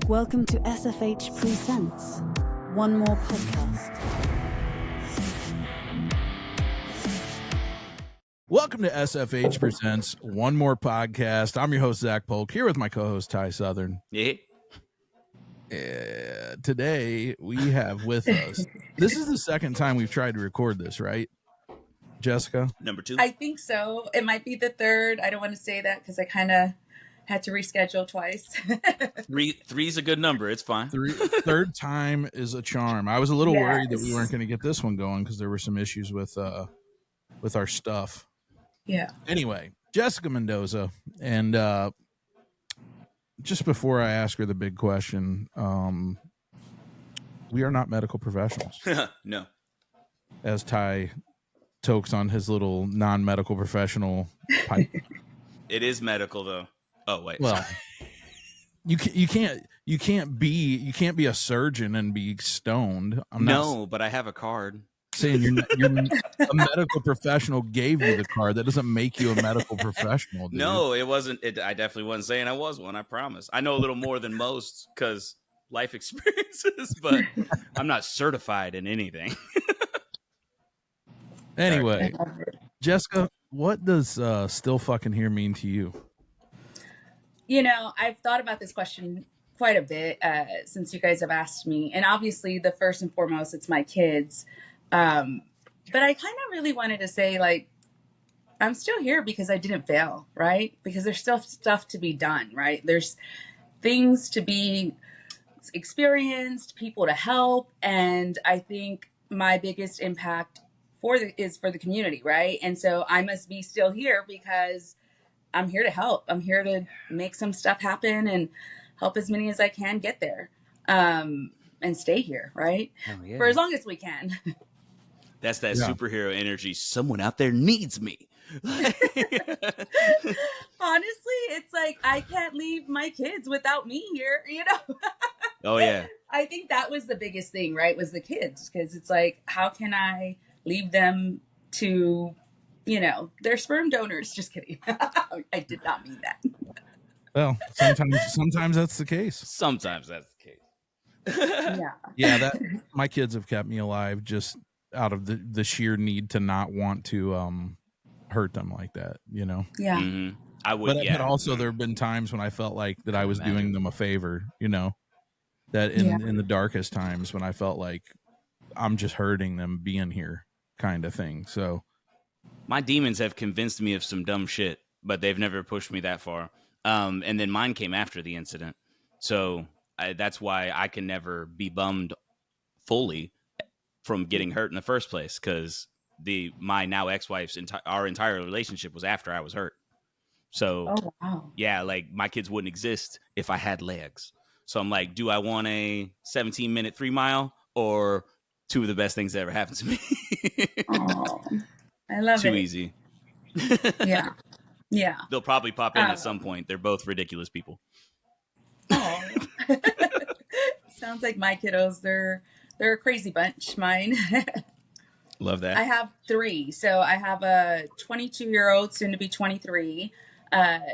Welcome to SFH Presents One More Podcast. Welcome to SFH Presents One More Podcast. I'm your host, Zach Polk, here with my co-host, Ty Southern. Yeah. Today, we have with us, this is the second time we've tried to record this, right, Jessica? Number 2. I think so. It might be the third. I don't want to say that because I kind of had to reschedule twice. Three's a good number. It's fine. Third time is a charm. I was a little worried that we Yes. weren't going to get this one going because there were some issues with our stuff. Yeah. Anyway, Jessica Mendoza, and just before I ask her the big question, we are not medical professionals. No. As Ty tokes on his little non-medical professional pipe. It is medical though. Oh wait. Well, you can't be a surgeon and be stoned. I'm not but I have a card. saying you're a medical professional gave you the card. That doesn't make you a medical professional, dude. No, it wasn't. I definitely wasn't saying I was one. I promise. I know a little more than most because life experiences, but I'm not certified in anything. Anyway, Jessica, what does still fucking here mean to you? You know, I've thought about this question quite a bit since you guys have asked me. And obviously, the first and foremost, it's my kids. But I kind of really wanted to say, like, I'm still here because I didn't fail, right? Because there's still stuff to be done, right? There's things to be experienced, people to help. And I think my biggest impact is for the community, right? And so I must be still here because I'm here to help. I'm here to make some stuff happen and help as many as I can get there, and stay here, right? Oh, yeah. For as long as we can. That's that superhero energy. Someone out there needs me. Honestly, it's like I can't leave my kids without me here, you know? Oh yeah. I think that was the biggest thing, right? Was the kids, because it's like, how can I leave them to, you know, they're sperm donors? Just kidding. I did not mean that. Well, sometimes that's the case. Sometimes that's the case. Yeah. My kids have kept me alive just out of the sheer need to not want to hurt them like that, you know? Yeah. Mm-hmm. I would, But also there have been times when I felt like that I was doing them a favor, you know, that in the darkest times when I felt like I'm just hurting them being here kind of thing. So my demons have convinced me of some dumb shit, but they've never pushed me that far. And then mine came after the incident. So that's why I can never be bummed fully from getting hurt in the first place. Cause my now ex-wife's our entire relationship was after I was hurt. So yeah, like my kids wouldn't exist if I had legs. So I'm like, do I want a 17-minute 3-mile or two of the best things that ever happened to me? Oh, I love it. Too easy. Yeah. Yeah. They'll probably pop in at some point. They're both ridiculous people. Oh. Sounds like my kiddos. They're a crazy bunch. Mine. Love that. I have 3. So I have a 22-year-old, soon to be 23.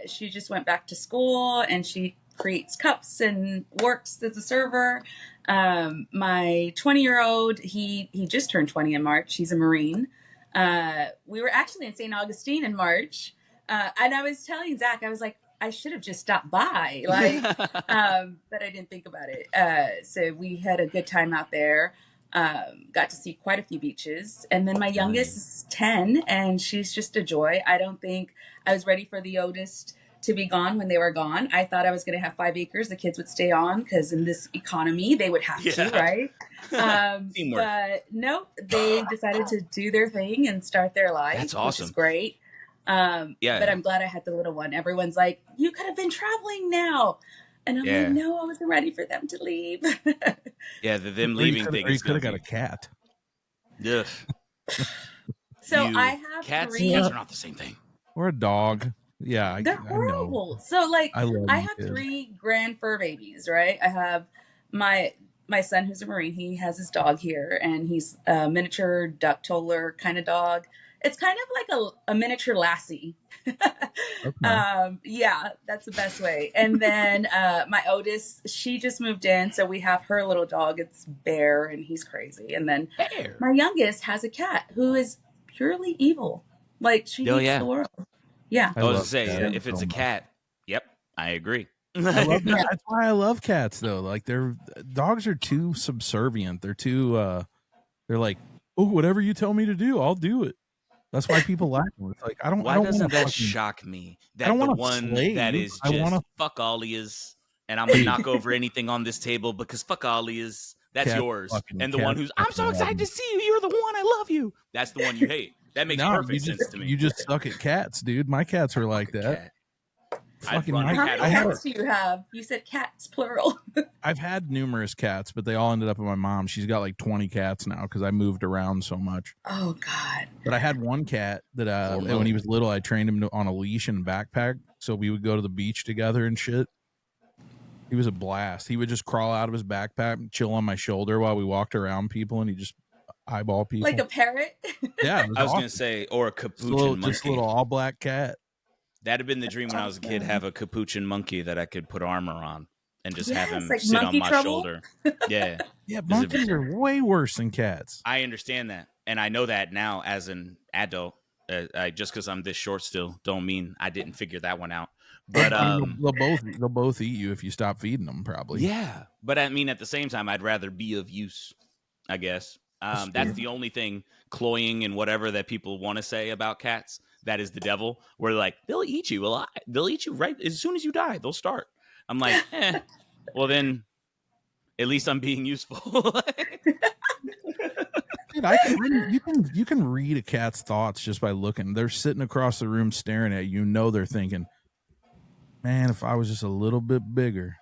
She just went back to school and she creates cups and works as a server. My 20-year-old, he just turned 20 in March. He's a Marine. We were actually in St. Augustine in March. And I was telling Zach, I was like, I should have just stopped by, like, but I didn't think about it. So we had a good time out there. Got to see quite a few beaches. And then my youngest is 10 and she's just a joy. I don't think I was ready for the oldest to be gone when they were gone. I thought I was going to have 5 acres. The kids would stay on because in this economy, they would have to, right? But nope, they decided to do their thing and start their life. That's awesome. Which is great. But I'm glad I had the little one. Everyone's like, you could have been traveling now. And I'm like, no, I wasn't ready for them to leave. Yeah, them leaving thing. You could have got a cat. Yeah. So I have cats 3. and cats are not the same thing. Or a dog. Yeah, They're horrible. So like I have 3 grand fur babies, right? I have my son who's a Marine. He has his dog here and he's a miniature duck toller kind of dog. It's kind of like a miniature Lassie. Yeah, that's the best way. And then my oldest, she just moved in, so we have her little dog. It's Bear, and he's crazy. And then Bear. my youngest has a cat who is purely evil. Like she Oh, hates yeah. the world. Yeah. I was love gonna say, cats if it's so a much. cat, yep, I agree. I love Yeah. That's why I love cats though. Like dogs are too subservient. They're too they're like, oh, whatever you tell me to do, I'll do it. That's why people like them. It's like I don't Why want doesn't to that fucking, shock me? I That don't the want a one slave. that is I want just a fuck all he is, and I'm gonna knock over anything on this table because fuck all he is. That's Cat yours. fucking- And the cat one who's, I'm so fucking excited to love see you. You're the one. I love you. That's the one you hate. That makes No, perfect sense to me. You just suck at cats, dude. My cats are like Fuck a that. cat. Fucking run a my, How cat many I had cats do you have? You said cats, plural. I've had numerous cats, but they all ended up with my mom. She's got like 20 cats now because I moved around so much. Oh, God. But I had one cat that when he was little, I trained him on a leash and backpack, so we would go to the beach together and shit. He was a blast. He would just crawl out of his backpack and chill on my shoulder while we walked around people, and he just eyeball people. Like a parrot? Yeah, I was gonna say, or a capuchin monkey. Just a little all black cat. That'd have been the dream when I was a kid. Have a capuchin monkey that I could put armor on and just have him like sit on monkey my trouble? shoulder. Yeah, Yeah, monkeys are way worse than cats. I understand that, and I know that now as an adult. Just because I'm this short still, don't mean I didn't figure that one out. But I mean, they'll both eat you if you stop feeding them, probably. yeah, but I mean, at the same time, I'd rather be of use, I guess. That's the only thing cloying and whatever that people want to say about cats. That is the devil. Where like they'll eat you alive. They'll eat you right as soon as you die. They'll start. I'm like, well then, at least I'm being useful. Dude, you can read a cat's thoughts just by looking. They're sitting across the room staring at you. You know they're thinking, man, if I was just a little bit bigger,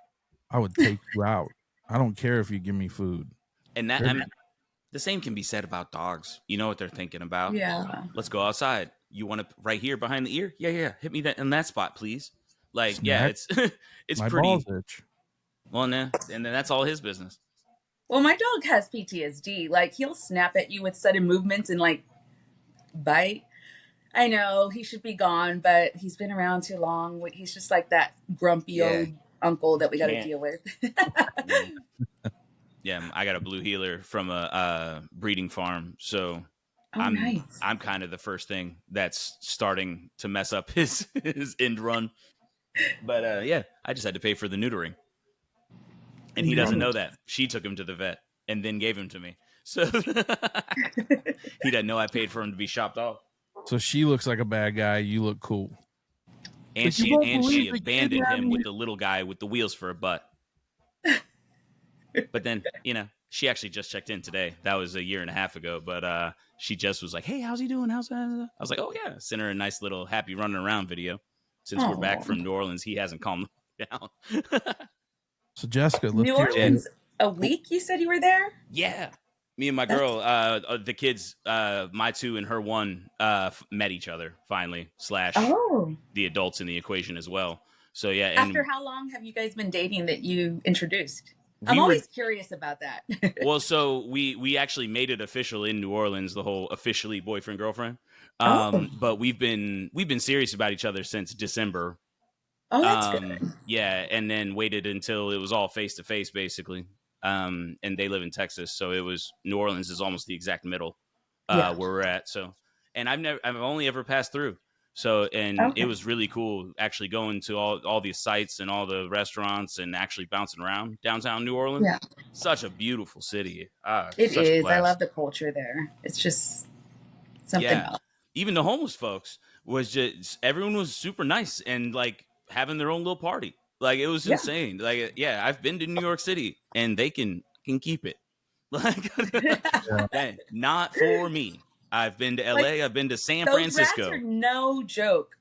I would take you out. I don't care if you give me food. And that the same can be said about dogs. You know what they're thinking about. Yeah. Let's go outside. You want to right here behind the ear? Yeah. Hit me in that spot, please. Like, Smack. yeah, it's My pretty. balls itch. Well, nah, and then that's all his business. Well, my dog has PTSD. Like, he'll snap at you with sudden movements and, like, bite. I know he should be gone, but he's been around too long. He's just like that grumpy old uncle that we got to deal with. Yeah, I got a blue heeler from a breeding farm, so nice. I'm kind of the first thing that's starting to mess up his end run. But yeah, I just had to pay for the neutering, and he doesn't know that. She took him to the vet and then gave him to me, so he doesn't know I paid for him to be shopped off. So she looks like a bad guy. You look cool. And she abandoned him with the little guy with the wheels for a butt. But then, she actually just checked in today. That was 1.5 years ago. But she just was like, hey, how's he doing? How's that? I was like, oh, yeah. Sent her a nice little happy running around video. Since we're back from New Orleans, he hasn't calmed down. So, Jessica, New Orleans, a week you said you were there? Yeah. Me and my girl, the kids, my two and her one, met each other finally, / the adults in the equation as well. So, yeah. And after how long have you guys been dating that you introduced? I'm always curious about that. Well, so we actually made it official in New Orleans, the whole officially boyfriend girlfriend. But we've been serious about each other since December. Oh, that's good. Yeah, and then waited until it was all face to face, basically. And they live in Texas, so it was New Orleans is almost the exact middle where we're at. So, and I've only ever passed through. So, and it was really cool actually going to all these sites and all the restaurants and actually bouncing around downtown New Orleans. Yeah. Such a beautiful city. It is. I love the culture there. It's just something else. Even the homeless folks everyone was super nice and like having their own little party. Like it was insane. Like, I've been to New York City and they can keep it. Like, not for me. I've been to LA. I've been to San Francisco. Those rats are no joke.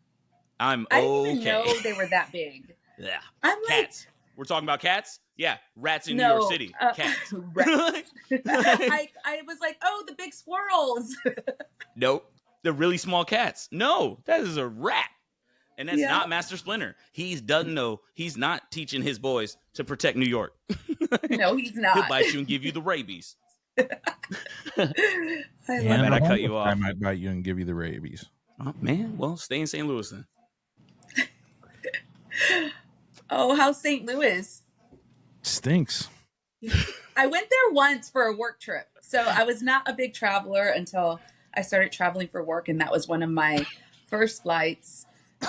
I didn't even know they were that big. Yeah. I'm cats. We're talking about cats? Yeah. Rats in New York City. Cats. Rats. I was like, oh, the big squirrels. Nope. The really small cats. No, that is a rat. And that's not Master Splinter. He doesn't know. He's not teaching his boys to protect New York. No, he's not. He'll bite you and give you the rabies. I And love bet the I cut homeless you guy off. might bite you and give you the rabies. Oh, man, well, stay in St. Louis then. Oh, how's St. Louis? Stinks. I went there once for a work trip. So I was not a big traveler until I started traveling for work. And that was one of my first flights.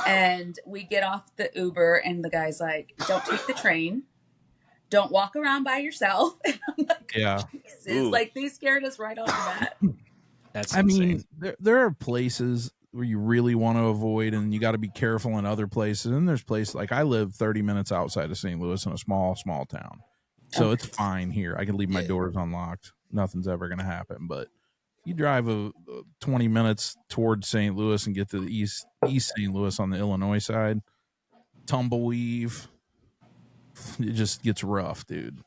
And we get off the Uber and the guy's like, don't take the train. Don't walk around by yourself. And I'm like, Yeah. Jesus. Ooh. Like they scared us right off the bat. That's I insane. mean, there are places where you really want to avoid, and you got to be careful in other places. And there's places like I live 30 minutes outside of St. Louis in a small town. So Okay. it's fine here. I can leave my doors unlocked. Nothing's ever going to happen. But you drive 20 minutes towards St. Louis and get to the east St. Louis on the Illinois side, tumbleweave. It just gets rough, dude.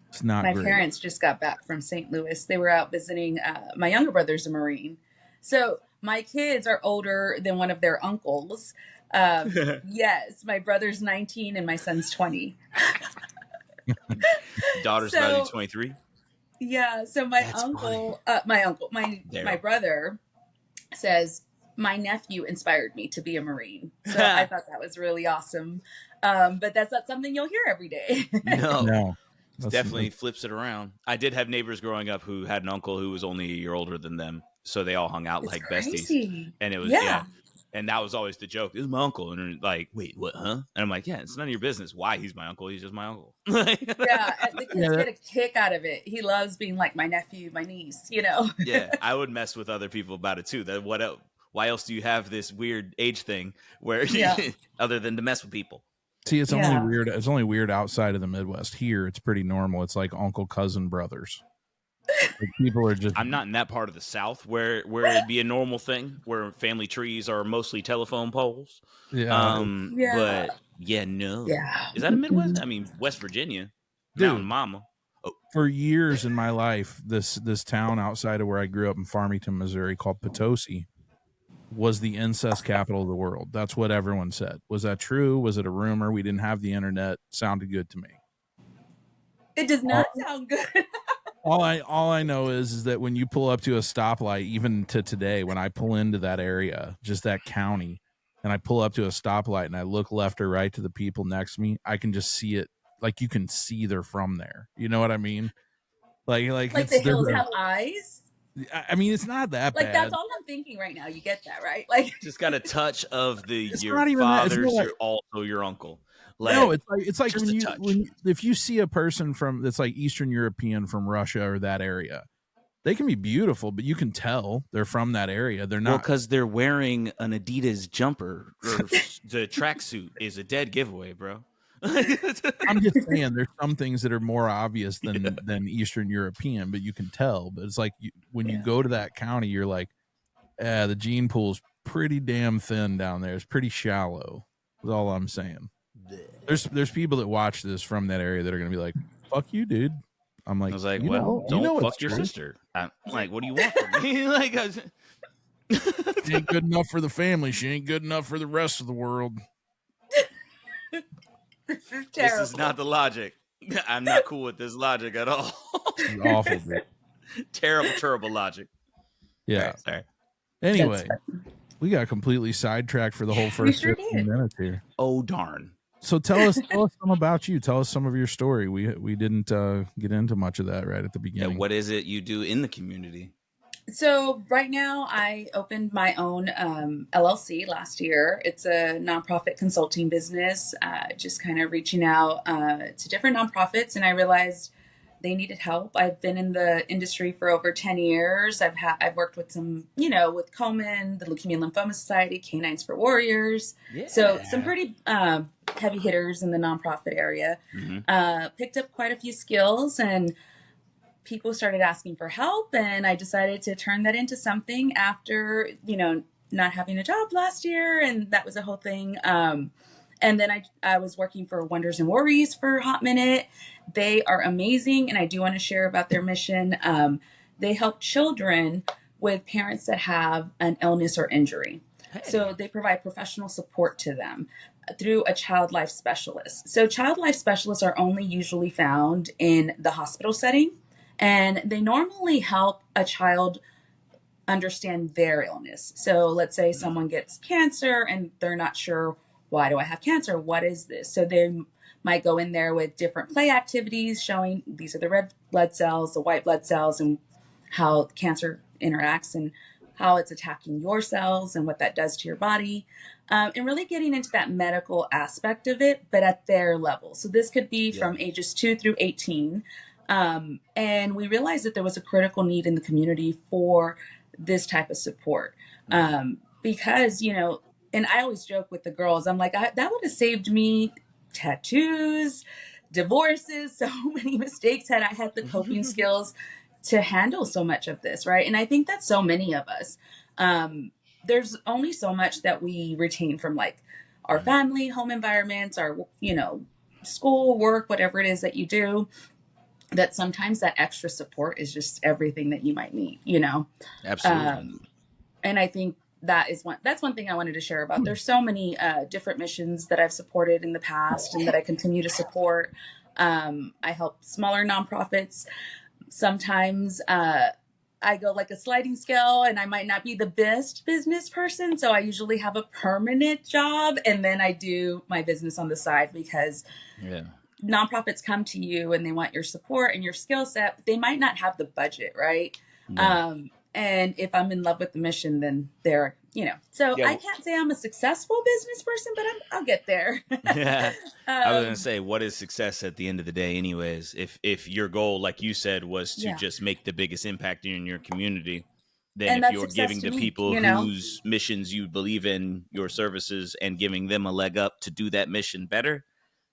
It's not My great. parents just got back from St. Louis. They were out visiting. My younger brother's a Marine. So my kids are older than one of their uncles. Yes, my brother's 19 and my son's 20. Daughter's about to be 23. Yeah. So my That's my brother says, my nephew inspired me to be a Marine. So I thought that was really awesome. But that's not something you'll hear every day. No. Definitely flips it around. I did have neighbors growing up who had an uncle who was only a year older than them. So they all hung out like crazy. besties. And it was, Yeah. And that was always the joke. This is my uncle. And they're like, wait, what, huh? And I'm like, yeah, it's none of your business why he's my uncle. He's just my uncle. Yeah. And the kids get a kick out of it. He loves being like my nephew, my niece, you know? Yeah. I would mess with other people about it too. That what else? Why else do you have this weird age thing where other than to mess with people? See, it's only weird. It's only weird outside of the Midwest. Here, it's pretty normal. It's like uncle, cousin, brothers. Like people are just. I'm not in that part of the South where it'd be a normal thing, where family trees are mostly telephone poles. Yeah. But no. Yeah. Is that a Midwest? I mean, West Virginia, Dude, Mountain Mama. Oh. For years in my life, this town outside of where I grew up in Farmington, Missouri, called Potosi, was the incest capital of the world. That's what everyone said. Was that true? Was it a rumor? We didn't have the internet. Sounded good to me. It does not sound good. All I know is that when you pull up to a stoplight, even to today, when I pull into that area, just that county, and I pull up to a stoplight and I look left or right to the people next to me, I can just see it. Like you can see they're from there. You know what I mean? Like the hills have eyes. I mean, it's not that like bad. That's all I'm thinking right now. You get that, right? Like just got a touch of the It's your not even that. It's father's, not you're also your uncle. Like, no, it's like just if you see a person that's like Eastern European from Russia or that area, they can be beautiful, but you can tell they're from that area. They're not because they're wearing an Adidas jumper or the tracksuit is a dead giveaway, bro. I'm just saying there's some things that are more obvious than Eastern European, but you can tell. But it's like when you go to that county, you're like, the gene pool's pretty damn thin down there. It's pretty shallow. That's all I'm saying. There's people that watch this from that area that are gonna be like, "Fuck you, dude." I'm like, I was like, don't fuck your sister. I'm like, what do you want from me? Like, she ain't good enough for the family. She ain't good enough for the rest of the world. this is terrible. This is not the logic. I'm not cool with this logic at all. It's awful, dude. Terrible logic. Yeah. Sorry. Anyway, we got completely sidetracked for the whole first 15 minutes here. Oh darn. So tell us some about you. Tell us some of your story. We didn't get into much of that right at the beginning. Yeah, what is it you do in the community? So right now I opened my own LLC last year. It's a nonprofit consulting business, just kind of reaching out to different nonprofits. And I realized they needed help. I've been in the industry for over 10 years. I've worked with some, with Komen, the Leukemia and Lymphoma Society, Canines for Warriors. Yeah. So some pretty heavy hitters in the nonprofit area. Mm-hmm. Picked up quite a few skills, and people started asking for help, and I decided to turn that into something after, not having a job last year. And that was a whole thing. And then I was working for Wonders and Worries for a hot minute. They are amazing, and I do want to share about their mission. They help children with parents that have an illness or injury. Hey. So they provide professional support to them through a child life specialist. So child life specialists are only usually found in the hospital setting, And they normally help a child understand their illness. So let's say someone gets cancer and they're not sure, why do I have cancer? What is this? So they might go in there with different play activities showing these are the red blood cells, the white blood cells, and how cancer interacts and how it's attacking your cells and what that does to your body. And really getting into that medical aspect of it, but at their level. So this could be from ages 2 through 18. And we realized that there was a critical need in the community for this type of support. Because, you know, and I always joke with the girls, I'm like, that would have saved me tattoos, divorces, so many mistakes had I had the coping skills to handle so much of this, right? And I think that's so many of us. There's only so much that we retain from like our family, home environments, our, you know, school, work, whatever it is that you do, that sometimes that extra support is just everything that you might need, you know? Absolutely. And I think that's one thing I wanted to share about. There's so many different missions that I've supported in the past and that I continue to support. I help smaller nonprofits. Sometimes I go like a sliding scale and I might not be the best business person. So I usually have a permanent job and then I do my business on the side because nonprofits come to you and they want your support and your skill set, but they might not have the budget, right? And if I'm in love with the mission, then they're, you know, so I can't say I'm a successful business person, but I'll get there. I was gonna say, what is success at the end of the day, anyways? If your goal, like you said, was to just make the biggest impact in your community, then And if that's you're success giving to the me, people you know? whose missions you believe in your services and giving them a leg up to do that mission better,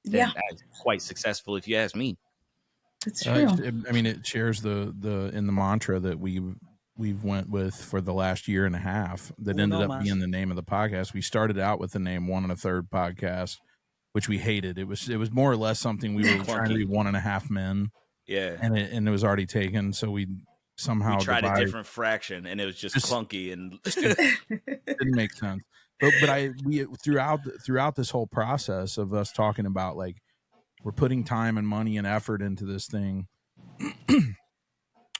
then that's quite successful, if you ask me. It's true. I mean, it shares the mantra that we've went with for the last year and a half that ended up being the name of the podcast. We started out with the name 1 1/3 podcast, which we hated. It was more or less something we were trying to be 1.5 men. Yeah. And it was already taken. So we somehow tried a different fraction and it was just clunky and didn't make sense. But we throughout this whole process of us talking about like we're putting time and money and effort into this thing.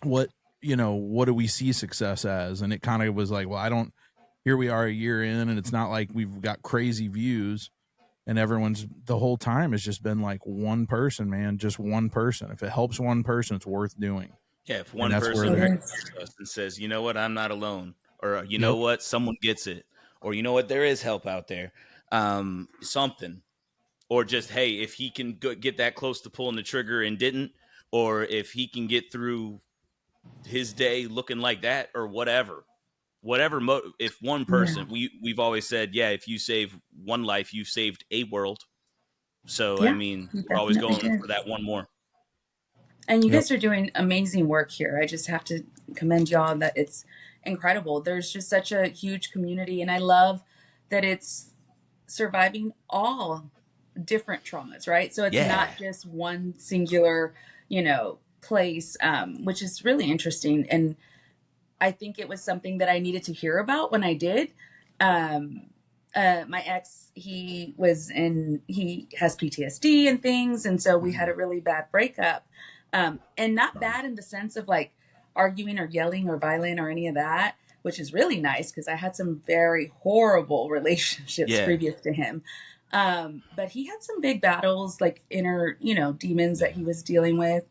What do we see success as? And it kind of was like, well, here we are a year in and it's not like we've got crazy views and everyone's the whole time has just been like one person, man, just one person. If it helps one person, it's worth doing. Yeah. If one person comes to us and says, you know what, I'm not alone, or you know what, someone gets it, or you know what, there is help out there, something. Or just, hey, if he can get that close to pulling the trigger and didn't, or if he can get through his day looking like that, or whatever. If one person, we've always said, if you save one life, you've saved a world. So, I mean, we're always going for that one more. And you guys are doing amazing work here. I just have to commend y'all that it's incredible. There's just such a huge community, and I love that it's surviving all different traumas, right? So it's not just one singular, place, which is really interesting. And I think it was something that I needed to hear about when I did. My ex, he has PTSD and things. And so we had a really bad breakup. And not bad in the sense of like arguing or yelling or violent or any of that, which is really nice because I had some very horrible relationships previous to him. But he had some big battles, like inner, demons that he was dealing with.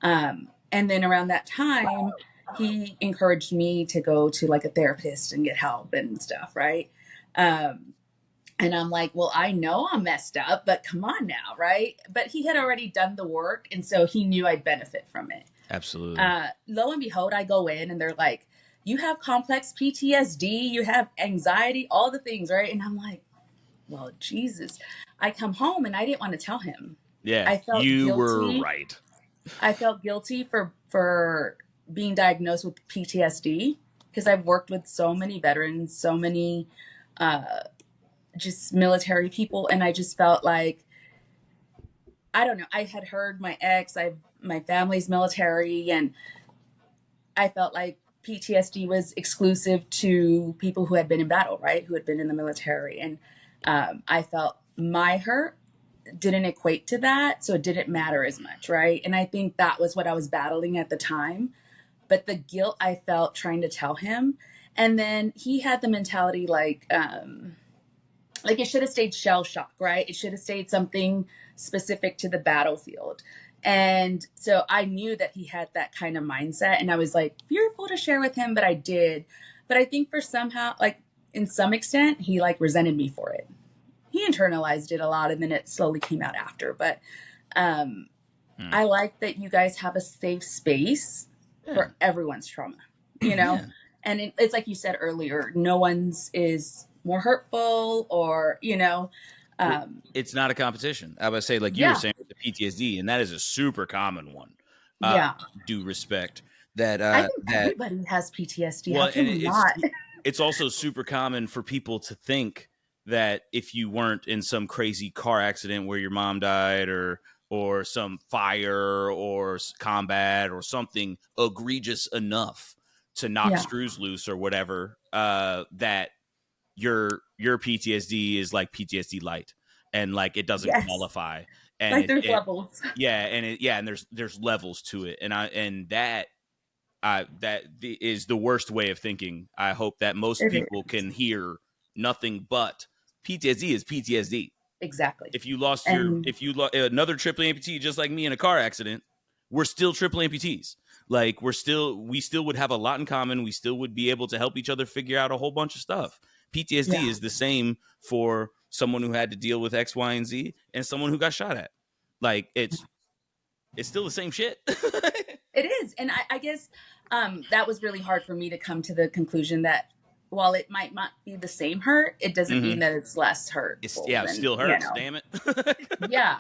And then around that time, he encouraged me to go to like a therapist and get help and stuff. Right. And I'm like, well, I know I'm messed up, but come on now. Right. But he had already done the work. And so he knew I'd benefit from it. Absolutely. Lo and behold, I go in and they're like, you have complex PTSD, you have anxiety, all the things. Right. And I'm like, well, Jesus, I come home and I didn't want to tell him. Yeah. I felt guilty. Were right. I felt guilty for being diagnosed with PTSD because I've worked with so many veterans, so many just military people. And I just felt like, I don't know, I had heard my ex, my family's military, and I felt like PTSD was exclusive to people who had been in battle, right? Who had been in the military. And I felt my hurt didn't equate to that, so it didn't matter as much, right? And I think that was what I was battling at the time. But the guilt I felt trying to tell him, and then he had the mentality like it should have stayed shell shock, right? It should have stayed something specific to the battlefield. And so I knew that he had that kind of mindset, and I was like fearful to share with him, but I did. But I think for somehow, like in some extent, he like resented me for it. He internalized it a lot, and then it slowly came out after. But I like that you guys have a safe space for everyone's trauma, you know? Yeah. And it's like you said earlier, no one's is more hurtful or, you know, it's not a competition. I would say, like you were saying with the PTSD, and that is a super common one. Yeah. Due respect that I think that everybody has PTSD. well, How can and you not? it's also super common for people to think that if you weren't in some crazy car accident where your mom died, or some fire or combat or something egregious enough to knock screws loose or whatever, that your PTSD is like PTSD light, and like it doesn't qualify, and like there's levels. and there's levels to it, and that is the worst way of thinking. I hope that most people can hear nothing but PTSD is PTSD. Exactly. If you lost another triple amputee just like me in a car accident, we're still triple amputees. Like we still would have a lot in common. We still would be able to help each other figure out a whole bunch of stuff. PTSD is the same for someone who had to deal with X, Y, and Z and someone who got shot at. Like it's still the same shit. It is. And I guess that was really hard for me to come to the conclusion that while it might not be the same hurt, it doesn't mean that it's less hurt. It still hurts, damn it. Yeah.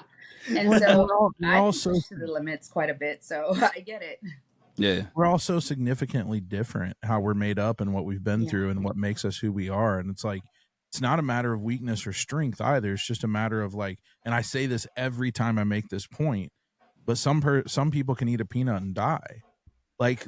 And so I push to the limits quite a bit, so I get it. Yeah. We're all so significantly different how we're made up and what we've been through and what makes us who we are. And it's like, it's not a matter of weakness or strength either. It's just a matter of like, and I say this every time I make this point, but some people can eat a peanut and die. Like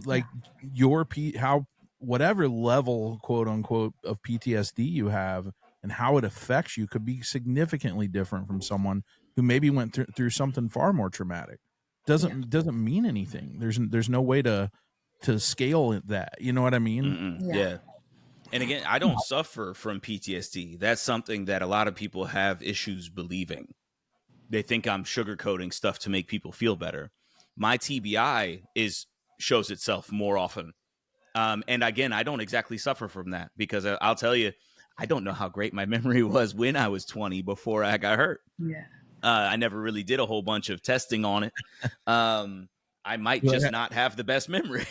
how whatever level, quote unquote, of PTSD you have and how it affects you could be significantly different from someone who maybe went through something far more traumatic. Doesn't mean anything. There's no way to scale that. You know what I mean? Yeah. And again, I don't suffer from PTSD. That's something that a lot of people have issues believing. They think I'm sugarcoating stuff to make people feel better. My TBI shows itself more often. And again, I don't exactly suffer from that because I'll tell you, I don't know how great my memory was when I was 20 before I got hurt. Yeah. I never really did a whole bunch of testing on it. I might just not have the best memory.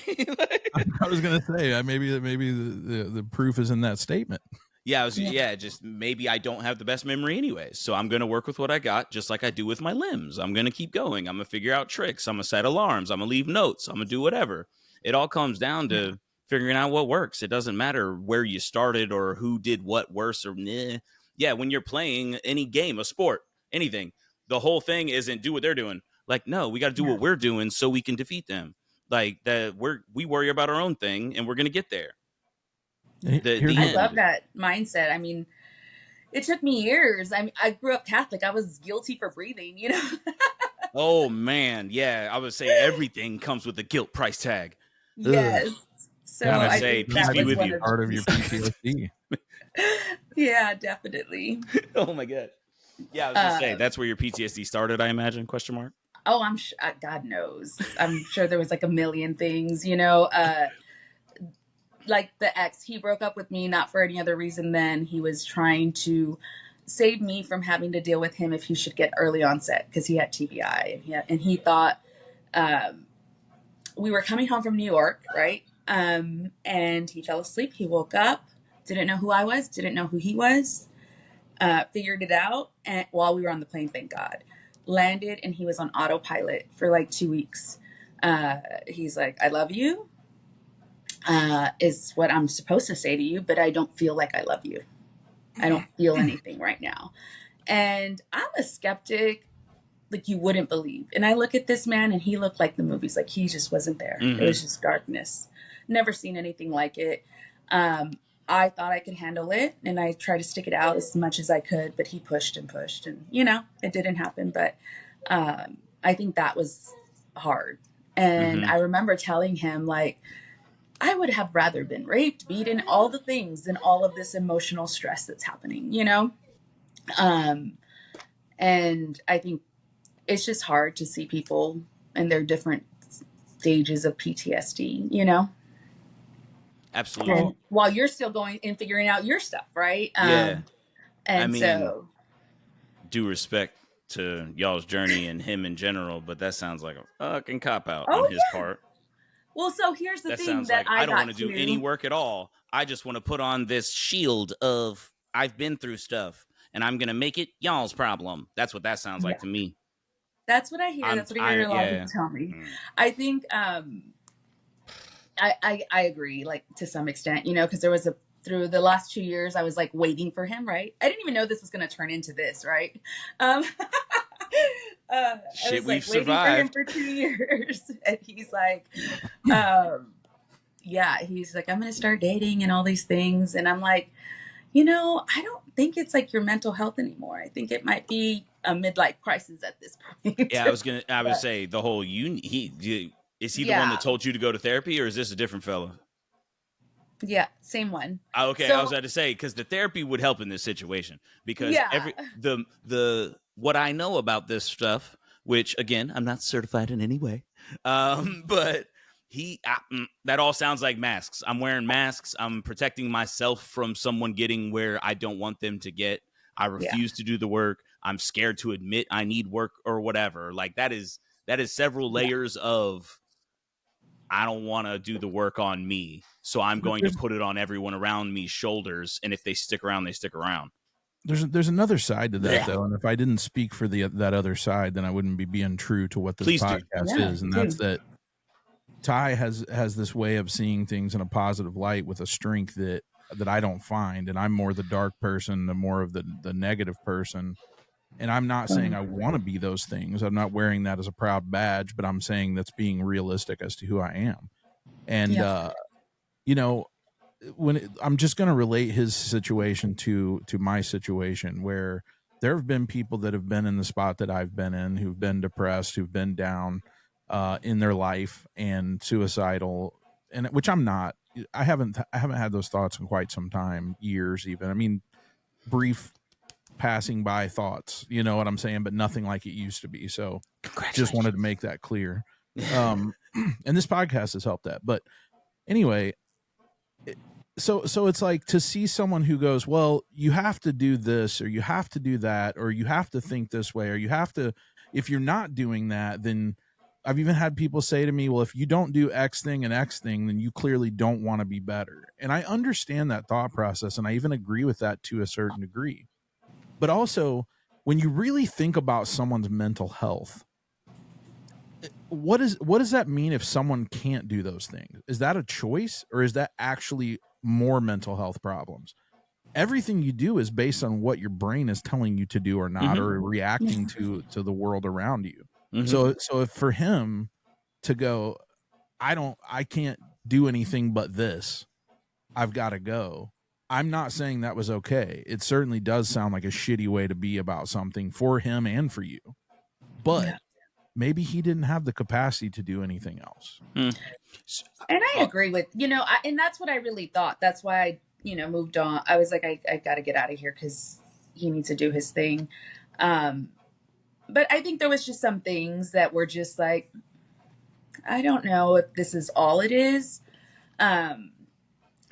I was going to say maybe the proof is in that statement. Yeah, just maybe I don't have the best memory anyways. So I'm going to work with what I got, just like I do with my limbs. I'm going to keep going. I'm going to figure out tricks. I'm going to set alarms. I'm going to leave notes. I'm going to do whatever. It all comes down to figuring out what works. It doesn't matter where you started or who did what worse or nah. Yeah, when you're playing any game, a sport, anything, the whole thing isn't do what they're doing. Like, no, we got to do what we're doing so we can defeat them. Like that, we worry about our own thing and we're going to get there. I love that mindset. I mean, it took me years. I mean, I grew up Catholic. I was guilty for breathing, you know? Oh, man. Yeah, I would say everything comes with a guilt price tag. Yes. Ugh. So I say, peace be with you. Part of your PTSD. Yeah, definitely. Oh, my God. Yeah, I was going to say, that's where your PTSD started, I imagine, question mark? Oh, I'm sure, God knows. I'm sure there was like a million things, you know? Like the ex, he broke up with me, not for any other reason than he was trying to save me from having to deal with him if he should get early onset because he had TBI and he thought we were coming home from New York, right? And he fell asleep. He woke up, didn't know who I was, didn't know who he was, figured it out and while we were on the plane, thank God. Landed and he was on autopilot for like 2 weeks. He's like, I love you. Is what I'm supposed to say to you, but I don't feel like I love you. I don't feel anything right now. And I'm a skeptic like you wouldn't believe. And I look at this man and he looked like the movies. Like he just wasn't there. It was just darkness. Never seen anything like it. I thought I could handle it, and I tried to stick it out as much as I could, but he pushed and pushed, and it didn't happen. But I think that was hard. And I remember telling him, like, I would have rather been raped, beaten, all the things than all of this emotional stress that's happening, and I think it's just hard to see people in their different stages of PTSD. Absolutely. And while you're still going and figuring out your stuff, right? Yeah. And I mean, so, due respect to y'all's journey and him in general, but that sounds like a fucking cop out Oh, on his part. well, so here's the That thing sounds that like I don't got want to do any work at all. I just want to put on this shield of I've been through stuff and I'm gonna make it y'all's problem. That's what that sounds like to me. That's what I hear. That's what I hear a lot of people tell me. I think I agree, like, to some extent, because there was through the last 2 years, I was like waiting for him, right? I didn't even know this was going to turn into this, right? I Shit, was we've like waiting for him survived. for 2 years, and he's like, he's like, I'm going to start dating and all these things, and I'm like, I don't think it's like your mental health anymore. I think it might be a midlife crisis at this point. Yeah, I would say the whole is he the one that told you to go to therapy, or is this a different fella? Yeah, same one. Okay, So, I was about to say, because the therapy would help in this situation, because the what I know about this stuff, which again I'm not certified in any way, but that all sounds like masks. I'm wearing masks. I'm protecting myself from someone getting where I don't want them to get. I refuse to do the work. I'm scared to admit I need work or whatever. Like that is several layers of I don't want to do the work on me, so I'm going to put it on everyone around me's shoulders. And if they stick around, they stick around. There's another side to that, though, and if I didn't speak for that other side, then I wouldn't be being true to what this podcast is, and that's that Ty has this way of seeing things in a positive light with a strength that I don't find, and I'm more the dark person, the more of the negative person. And I'm not saying I want to be those things. I'm not wearing that as a proud badge, but I'm saying that's being realistic as to who I am. And, I'm just going to relate his situation to my situation, where there have been people that have been in the spot that I've been in, who've been depressed, who've been down in their life and suicidal, and which I'm not. I haven't had those thoughts in quite some time, years even. I mean, brief passing by thoughts, you know what I'm saying, but nothing like it used to be. So just wanted to make that clear. And this podcast has helped that. But anyway, so it's like to see someone who goes, well, you have to do this, or you have to do that, or you have to think this way, or you have to, if you're not doing that, then I've even had people say to me, well, if you don't do X thing and X thing, then you clearly don't want to be better. And I understand that thought process, and I even agree with that to a certain degree. But also, when you really think about someone's mental health, what does that mean if someone can't do those things? Is that a choice, or is that actually more mental health problems? Everything you do is based on what your brain is telling you to do or not, or reacting to the world around you. So if for him to go, I can't do anything but this, I've got to go. I'm not saying that was okay. It certainly does sound like a shitty way to be about something for him and for you. But maybe he didn't have the capacity to do anything else. And I agree with, and that's what I really thought. That's why I, moved on. I was like, I got to get out of here because he needs to do his thing. But I think there was just some things that were just like, I don't know if this is all it is.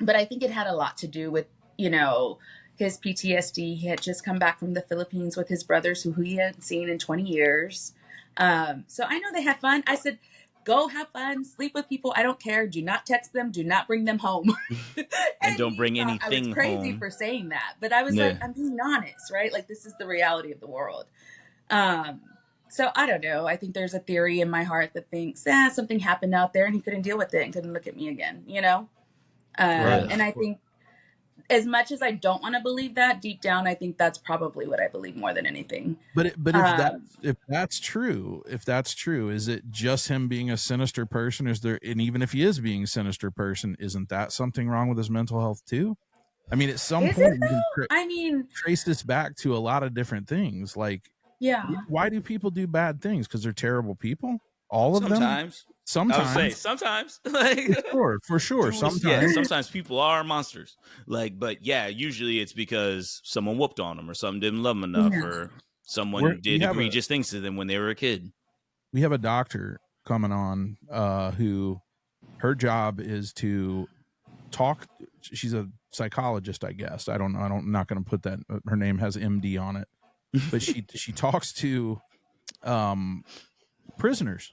But I think it had a lot to do with, his PTSD. He had just come back from the Philippines with his brothers who he hadn't seen in 20 years. So I know they had fun. I said, go have fun, sleep with people. I don't care. Do not text them. Do not bring them home. and don't bring anything home. I was crazy for saying that. But I was like, I'm being honest, right? Like, this is the reality of the world. So I don't know. I think there's a theory in my heart that thinks, something happened out there and he couldn't deal with it and couldn't look at me again, And I think as much as I don't want to believe that, deep down, I think that's probably what I believe more than anything. But if that's true, is it just him being a sinister person? And even if he is being a sinister person, isn't that something wrong with his mental health too? I mean, at some Is point, it you can though? I mean, trace this back to a lot of different things. Like, yeah. why do people do bad things? Because they're terrible people? All of them? Sometimes. I would say sometimes. Like, For sure. Sometimes. sometimes people are monsters. Like, but yeah, usually it's because someone whooped on them or someone didn't love them enough Yeah. or someone We did have egregious things to them when they were a kid. we have a doctor coming on who her job is to talk. She's a psychologist, I guess. I don't know. I'm not going to put that. Her name has MD on it, but she talks to prisoners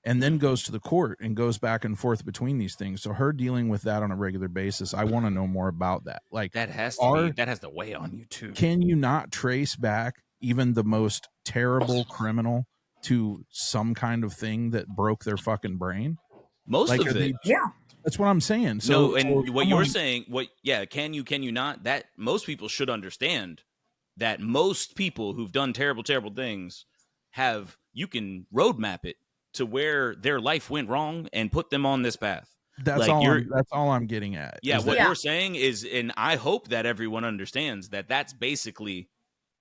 and then goes to the court and goes back and forth between these things. So her dealing with that on a regular basis, I want to know more about that. Like, That has to weigh on you too. can you not trace back even the most terrible criminal to some kind of thing that broke their fucking brain? Most Like, of it. Yeah. that's what I'm saying. So, No, and so what someone- you're saying, can you not? That most people should understand that most people who've done terrible things you can roadmap it to where their life went wrong and put them on this path. that's all I'm getting at. Yeah, is what that- you're saying is, and I hope that everyone understands that that's basically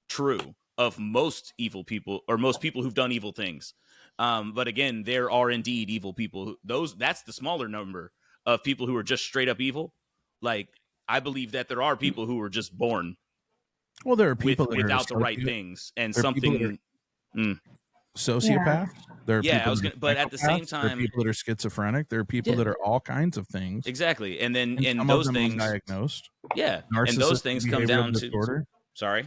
true of most evil people or most people who've done evil things. But again, there are indeed evil people. That's the smaller number of people who are just straight up evil. Like, I believe that there are people who are just born well, there are people without the right things and there are people something. sociopaths. There are people but at the same psychopaths. There are time, people that are schizophrenic. There are people that are all kinds of things. exactly. And then And some those of them things, undiagnosed. yeah, and those things come behavioral down disorder. to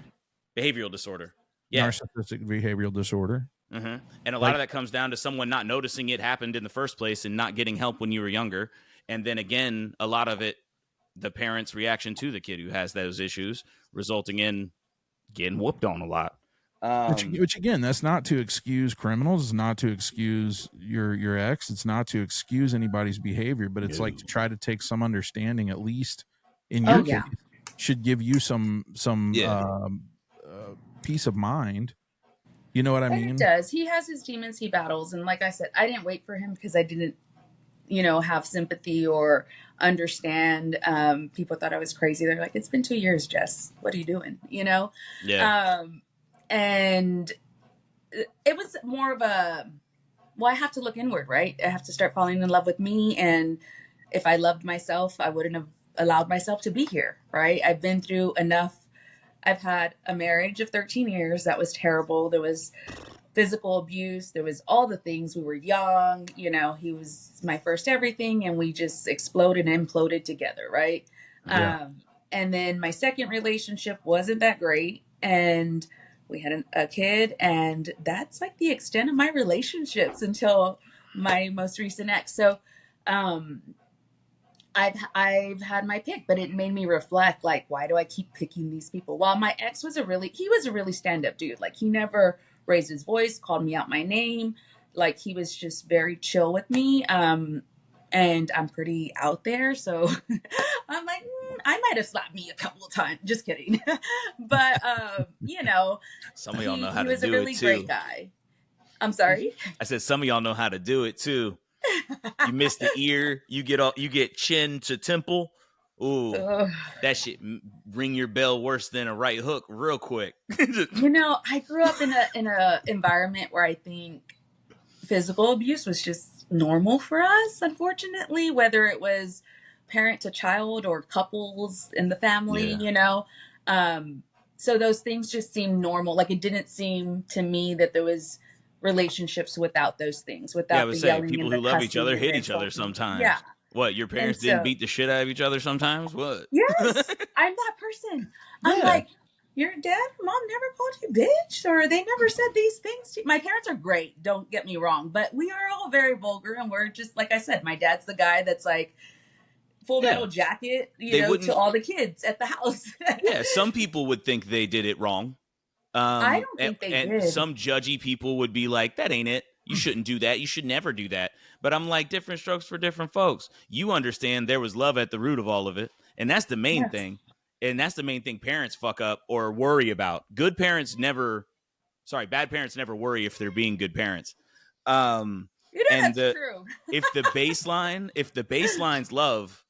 behavioral disorder. Yeah, Narcissistic behavioral disorder. and a lot of that comes down to someone not noticing it happened in the first place and not getting help when you were younger. And then again, a lot of it, the parents' reaction to the kid who has those issues, resulting in getting whooped on a lot. Which again, that's not to excuse criminals. It's not to excuse your ex. It's not to excuse anybody's behavior. But it's like to try to take some understanding, at least in your case, should give you some peace of mind. You know what I mean? It does. He has his demons he battles, and like I said, I didn't wait for him because I didn't, have sympathy or understand. People thought I was crazy. They're like, "It's been 2 years, Jess. What are you doing?" Yeah. And it was more of a, well, I have to look inward, right? I have to start falling in love with me. And if I loved myself, I wouldn't have allowed myself to be here, right? I've been through enough. I've had a marriage of 13 years. That was terrible. There was physical abuse. There was all the things. We were young. He was my first everything. And we just exploded and imploded together, right? Yeah. And then my second relationship wasn't that great. And we had a kid, and that's like the extent of my relationships until my most recent ex. So, I've had my pick, but it made me reflect, like, why do I keep picking these people? While my ex he was a really stand-up dude. Like, he never raised his voice, called me out my name. Like, he was just very chill with me. And I'm pretty out there, so I'm like, I might have slapped me a couple of times. Just kidding. But Some of y'all know how he to was do a really it too. great guy. I'm sorry. I said some of y'all know how to do it too. You miss the ear, you get chin to temple. Ooh, Ugh. that shit ring your bell worse than a right hook, real quick. I grew up in a environment where I think physical abuse was just normal for us, unfortunately, whether it was parent to child or couples in the family, so those things just seemed normal. Like, it didn't seem to me that there was relationships without those things, without I would say people who love each other hit each other sometimes. Yeah. What, your parents didn't beat the shit out of each other sometimes? What? Yes, I'm that person. I'm like, your dad or mom never called you bitch, or they never said these things to you. My parents are great, don't get me wrong, but we are all very vulgar, and we're just, like I said, my dad's the guy that's like Full Metal Jacket, to all the kids at the house. Yeah, some people would think they did it wrong. I don't think they did. And some judgy people would be like, that ain't it. You shouldn't do that. You should never do that. But I'm like, different strokes for different folks. You understand there was love at the root of all of it. And that's the main thing. And that's the main thing parents fuck up or worry about. Bad parents never worry if they're being good parents. That's true. if the baseline's love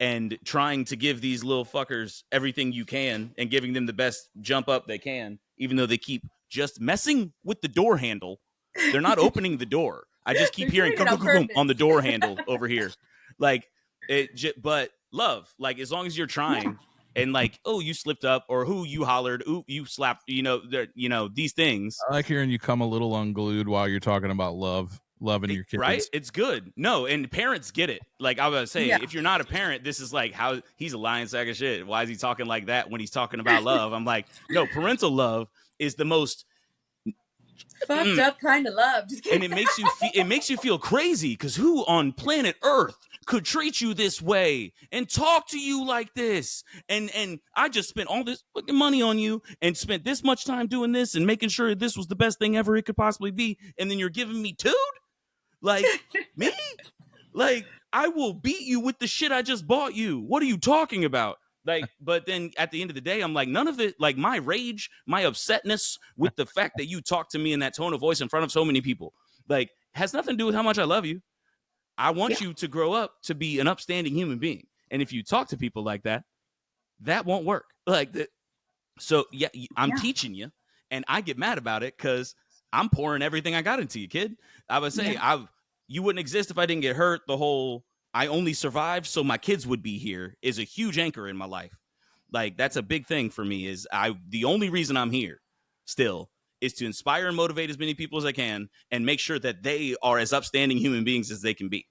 and trying to give these little fuckers everything you can and giving them the best jump up they can, even though they keep just messing with the door handle. They're not opening the door. I just keep hearing doing it on the purpose. door handle over here. Like but love, like as long as you're trying and like, oh, you slipped up, or who you hollered, ooh, you slapped, these things. I like hearing you come a little unglued while you're talking about loving your kids. Right? It's good. No, and parents get it. Like I was gonna say, if you're not a parent, this is like how he's a lying sack of shit. Why is he talking like that when he's talking about love? I'm like, no, parental love is the most fucked up kind of love. And it makes you feel crazy, because who on planet Earth could treat you this way and talk to you like this? And I just spent all this fucking money on you and spent this much time doing this and making sure this was the best thing ever it could possibly be, and then you're giving me tood? Like, me? Like, I will beat you with the shit I just bought you. What are you talking about? Like, but then at the end of the day, I'm like, none of it, like my rage, my upsetness with the fact that you talk to me in that tone of voice in front of so many people, like, has nothing to do with how much I love you. I want you to grow up to be an upstanding human being. And if you talk to people like that, that won't work. Like that. So yeah, I'm teaching you, and I get mad about it because I'm pouring everything I got into you, kid. I would say you wouldn't exist if I didn't get hurt. The whole I only survived so my kids would be here is a huge anchor in my life. Like that's a big thing for me. Is the only reason I'm here still is to inspire and motivate as many people as I can and make sure that they are as upstanding human beings as they can be.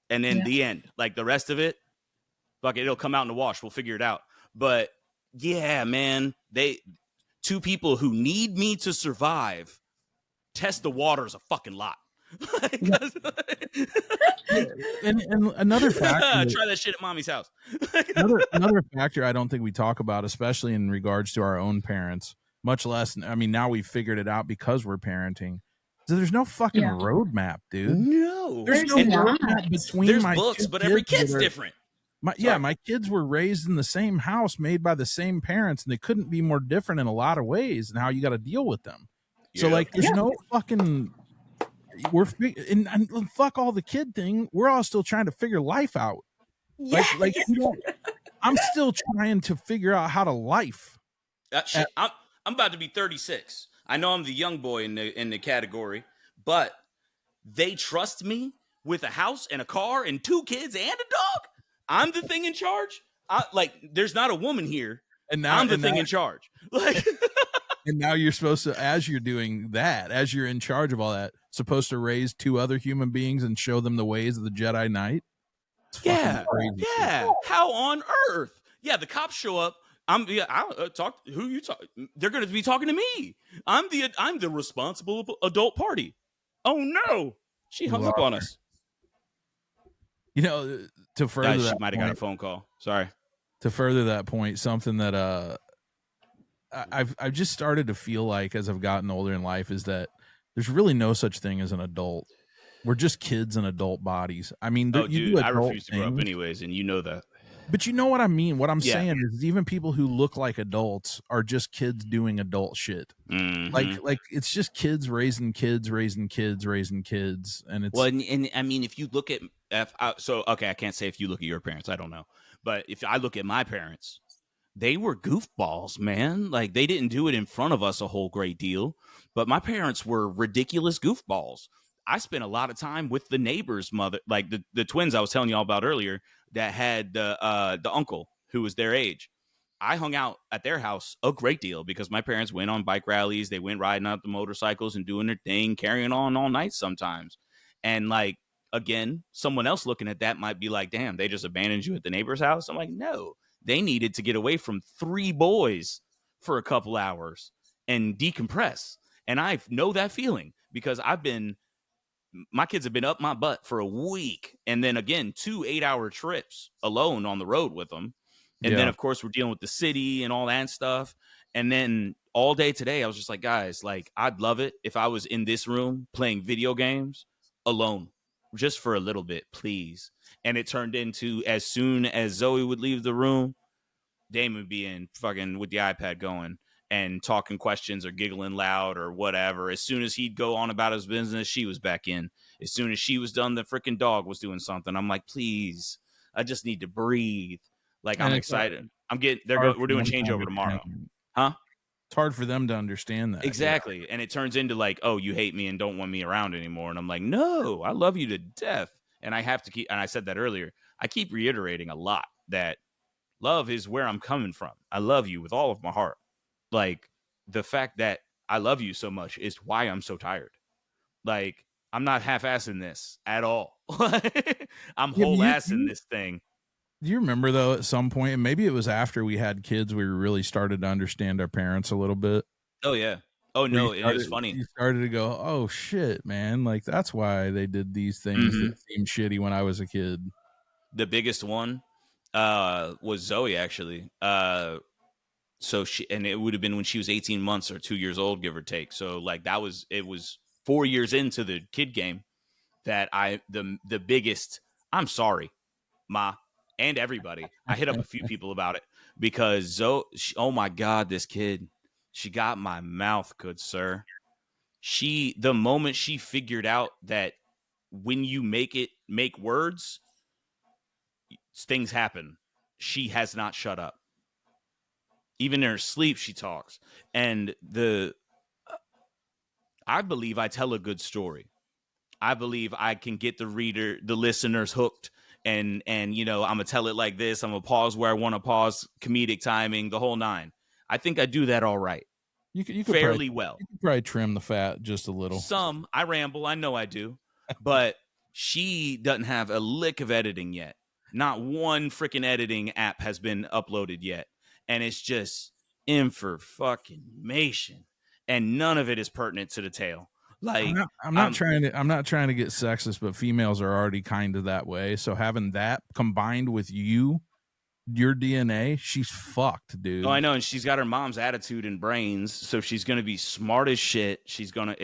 And in the end, like the rest of it, fuck it, it'll come out in the wash. We'll figure it out. But yeah, man, two people who need me to survive test the waters a fucking lot. and another factor, try that shit at mommy's house. another factor I don't think we talk about, especially in regards to our own parents, much less, I mean, now we've figured it out because we're parenting. So there's no fucking roadmap, dude. No, there's no roadmap between there's my books, but every kid's different. My kids were raised in the same house, made by the same parents, and they couldn't be more different in a lot of ways and how you got to deal with them. So like, there's no fucking, and fuck all the kid thing. We're all still trying to figure life out. Like I'm still trying to figure out how to life. Shit, I'm about to be 36. I know I'm the young boy in the category, but they trust me with a house and a car and 2 kids and a dog. I'm the thing in charge. There's not a woman here, and now I'm the thing in charge. Like, and now you're supposed to, as you're doing that, as you're in charge of all that, supposed to raise 2 other human beings and show them the ways of the Jedi Knight. Yeah. How on earth? Yeah, the cops show up. I'll talk. Who you talk? They're going to be talking to me. I'm the responsible adult party. Oh no, she hung up on us. You know, to further Guys, that, she might have got a phone call. Sorry. To further that point, something that I've just started to feel like as I've gotten older in life is that there's really no such thing as an adult. We're just kids in adult bodies. I mean, dude, I refuse to grow up anyways, and you know that. But you know what I mean? What I'm saying is even people who look like adults are just kids doing adult shit. Mm-hmm. Like it's just kids raising kids, raising kids, raising kids. And it's... Well, and I mean, if you look at... I can't say if you look at your parents. I don't know. But if I look at my parents, they were goofballs, man. Like, they didn't do it in front of us a whole great deal. But my parents were ridiculous goofballs. I spent a lot of time with the neighbor's mother, like the twins I was telling y'all about earlier, that had the uncle who was their age. I hung out at their house a great deal because my parents went on bike rallies. They went riding out the motorcycles and doing their thing, carrying on all night sometimes. And like, again, someone else looking at that might be like, damn, they just abandoned you at the neighbor's house. I'm like, no, they needed to get away from 3 boys for a couple hours and decompress. And I know that feeling because my kids have been up my butt for a week. And then again, 2 8-hour trips alone on the road with them. And then, of course, we're dealing with the city and all that stuff. And then all day today, I was just like, guys, like, I'd love it if I was in this room playing video games alone, just for a little bit, please. And it turned into, as soon as Zoe would leave the room, Damon would be in fucking with the iPad going and talking questions or giggling loud or whatever. As soon as he'd go on about his business, she was back in. As soon as she was done, the freaking dog was doing something. I'm like, please, I just need to breathe. Like, And I'm it's hard- excited. We're hard for doing them to changeover tomorrow. understand. Huh? It's hard for them to understand that. Exactly. And it turns into like, oh, you hate me and don't want me around anymore. And I'm like, no, I love you to death. And I have to keep, and I said that earlier, I keep reiterating a lot that love is where I'm coming from. I love you with all of my heart. Like, the fact that I love you so much is why I'm so tired. Like, I'm not half-assing this at all. I'm Yeah, but whole-assing this thing. Do you remember though, at some point, and maybe it was after we had kids, we really started to understand our parents a little bit. Oh yeah. Oh Where no, it was funny. You started to go, oh shit, man! Like that's why they did these things that seemed shitty when I was a kid. The biggest one was Zoe, actually. So it would have been when she was 18 months or 2 years old, give or take. So like it was 4 years into the kid game that the biggest. I'm sorry, Ma, and everybody. I hit up a few people about it because Zoe. Oh my God, this kid. She got my mouth, good sir. The moment she figured out that when you make words, things happen. She has not shut up. Even in her sleep, she talks. And I believe I tell a good story. I believe I can get the listeners hooked. And I'm gonna tell it like this. I'm gonna pause where I want to pause, comedic timing, the whole nine. I think I do that all right. You could fairly well. You could probably trim the fat just a little. Some I ramble, I know I do, but she doesn't have a lick of editing yet. Not one freaking editing app has been uploaded yet, and it's just information, and none of it is pertinent to the tale. Like I'm not trying to get sexist, but females are already kind of that way. So having that combined with your DNA, she's fucked, dude. Oh, I know, and she's got her mom's attitude and brains, so she's gonna be smart as shit. She's gonna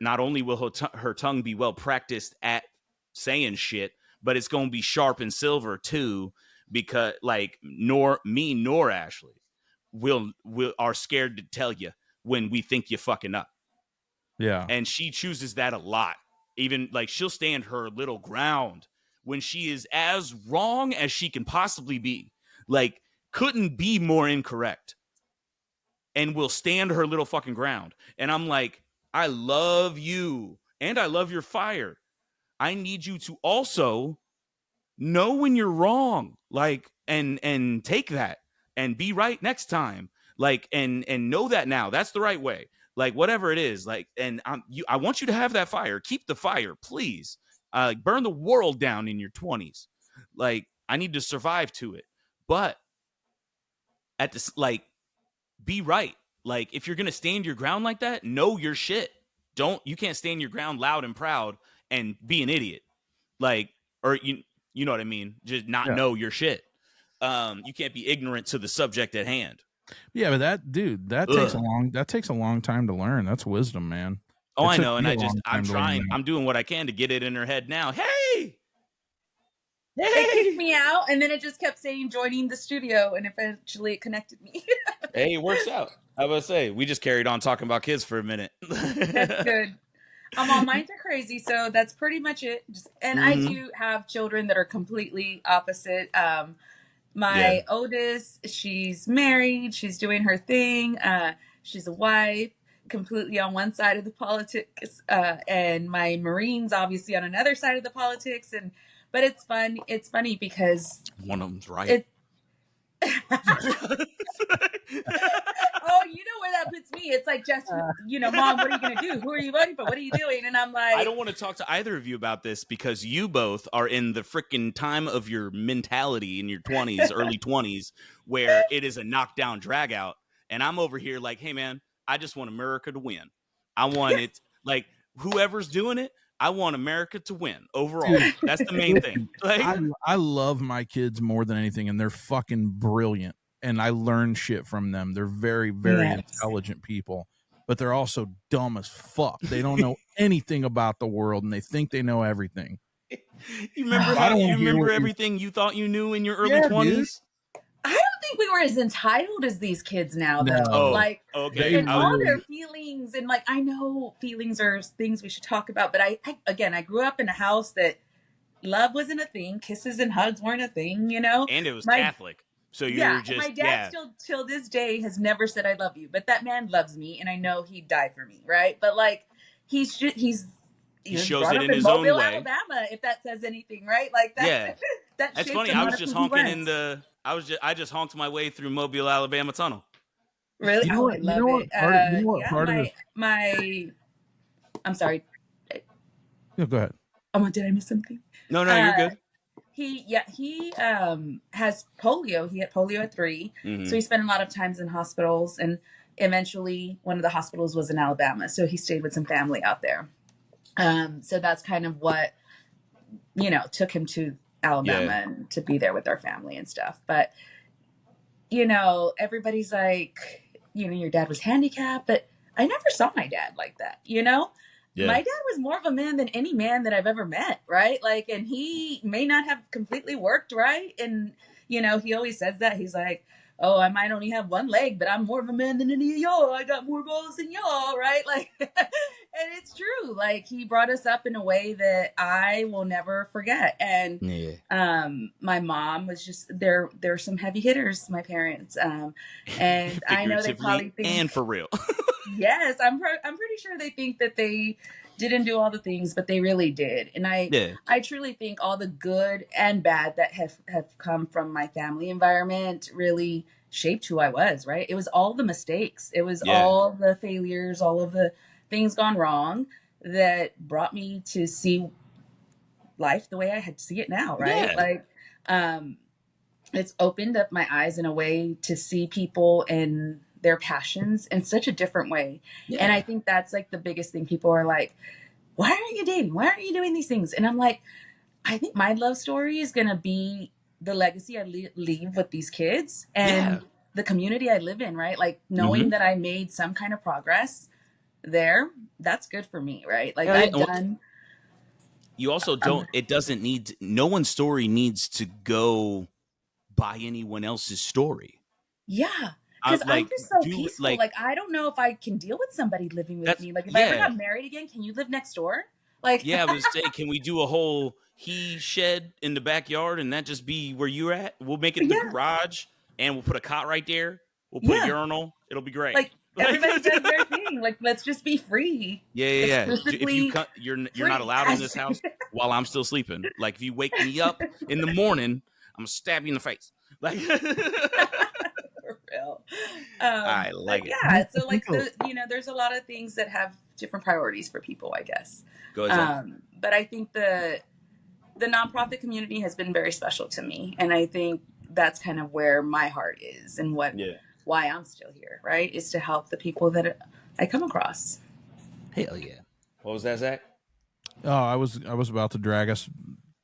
not only will her tongue be well practiced at saying shit, but it's gonna be sharp and silver too, because like nor Ashley are scared to tell you when we think you're fucking up. Yeah. And she chooses that a lot. Even like she'll stand her little ground when she is as wrong as she can possibly be. Like, couldn't be more incorrect. And will stand her little fucking ground. And I'm like, I love you. And I love your fire. I need you to also know when you're wrong. Like, and take that and be right next time. Like, and know that now. That's the right way. Like, whatever it is. Like, and I want you to have that fire. Keep the fire, please. Burn the world down in your 20s. Like, I need to survive to it. But at this, like, be right. Like, if you're gonna stand your ground like that, know your shit. You can't stand your ground loud and proud and be an idiot. Like, or you know what I mean? Just not know your shit. You can't be ignorant to the subject at hand. Yeah, but that takes a long time to learn. That's wisdom, man. Oh, I know, and I'm trying. I'm doing what I can to get it in her head now. Hey. It kicked me out, and then it just kept saying joining the studio, and eventually it connected me. Hey, it works out. I was say we just carried on talking about kids for a minute. That's good. All minds are crazy, so that's pretty much it. I do have children that are completely opposite. My oldest, she's married, she's doing her thing. She's a wife, completely on one side of the politics, and my Marines obviously on another side of the politics. But it's fun. It's funny because one of them's right. Oh, you know where that puts me. It's like, just, Mom, what are you going to do? Who are you voting for? What are you doing? And I'm like, I don't want to talk to either of you about this because you both are in the freaking time of your mentality in your 20s, early 20s, where it is a knockdown drag out. And I'm over here like, hey, man, I just want America to win. I want it like whoever's doing it. I want America to win overall. That's the main thing. Like, I love my kids more than anything, and they're fucking brilliant. And I learn shit from them. They're very, very intelligent people, but they're also dumb as fuck. They don't know anything about the world, and they think they know everything. You remember everything you thought you knew in your early 20s? Dude. I don't think we were as entitled as these kids now, though. No. Like, okay. And all their feelings, and like, I know feelings are things we should talk about, but I grew up in a house that love wasn't a thing. Kisses and hugs weren't a thing, you know? And it was My Catholic. So Yeah, you're and my just, dad still till this day has never said I love you, but that man loves me and I know he'd die for me, right? But like he's he he was shows brought it up in in his own Mobile, way. Alabama, if that says anything, right? Like that Yeah. that That's shaped funny. him I out was of just who he honking was. I just honked my way through Mobile, Alabama tunnel. Really? You know Oh, I what? You love know what it. part? You know what Yeah, part of this? my I'm sorry. Yeah, go ahead. Oh, did I miss something? No, you're Uh good. he has polio. He had polio at 3. So he spent a lot of times in hospitals, and eventually one of the hospitals was in Alabama. So he stayed with some family out there. So that's kind of what, took him to Alabama Yeah. and to be there with our family and stuff. But, everybody's like, your dad was handicapped, but I never saw my dad like that, Yeah. My dad was more of a man than any man that I've ever met, right? Like, and he may not have completely worked, right? And, he always says that. He's like, oh, I might only have one leg, but I'm more of a man than any of y'all. I got more balls than y'all, right? Like, and it's true. Like, he brought us up in a way that I will never forget. And my mom was just there're some heavy hitters, my parents. And I know they probably figuratively think, and for real. yes, I'm pretty sure they think that they didn't do all the things, but they really did. And I truly think all the good and bad that have come from my family environment really shaped who I was, right? It was all the mistakes. It was all the failures, all of the things gone wrong that brought me to see life the way I had to see it now, right? Yeah. Like it's opened up my eyes in a way to see people and their passions in such a different way. Yeah. And I think that's like the biggest thing. People are like, why aren't you dating? Why aren't you doing these things? And I'm like, I think my love story is going to be the legacy I leave with these kids and the community I live in, right? Like knowing that I made some kind of progress there, that's good for me, right? Like I've done. You also it doesn't need no one's story needs to go by anyone else's story. Yeah. Because I'm just so peaceful. Like, I don't know if I can deal with somebody living with me. Like, if I ever got married again, can you live next door? Like, I was saying, can we do a whole he shed in the backyard and that just be where you're at? We'll make it the garage and we'll put a cot right there. We'll put a urinal. It'll be great. Like, everybody does their thing. Like, let's just be free. Yeah. If you you're not allowed in this house while I'm still sleeping. Like, if you wake me up in the morning, I'm gonna stab you in the face. Like, for real. I like it. Yeah. So, like, there's a lot of things that have different priorities for people, I guess. Go ahead. But I think the nonprofit community has been very special to me, and I think that's kind of where my heart is, and why I'm still here. Right, is to help the people that I come across. Hell yeah! What was that, Zach? Oh, I was about to drag us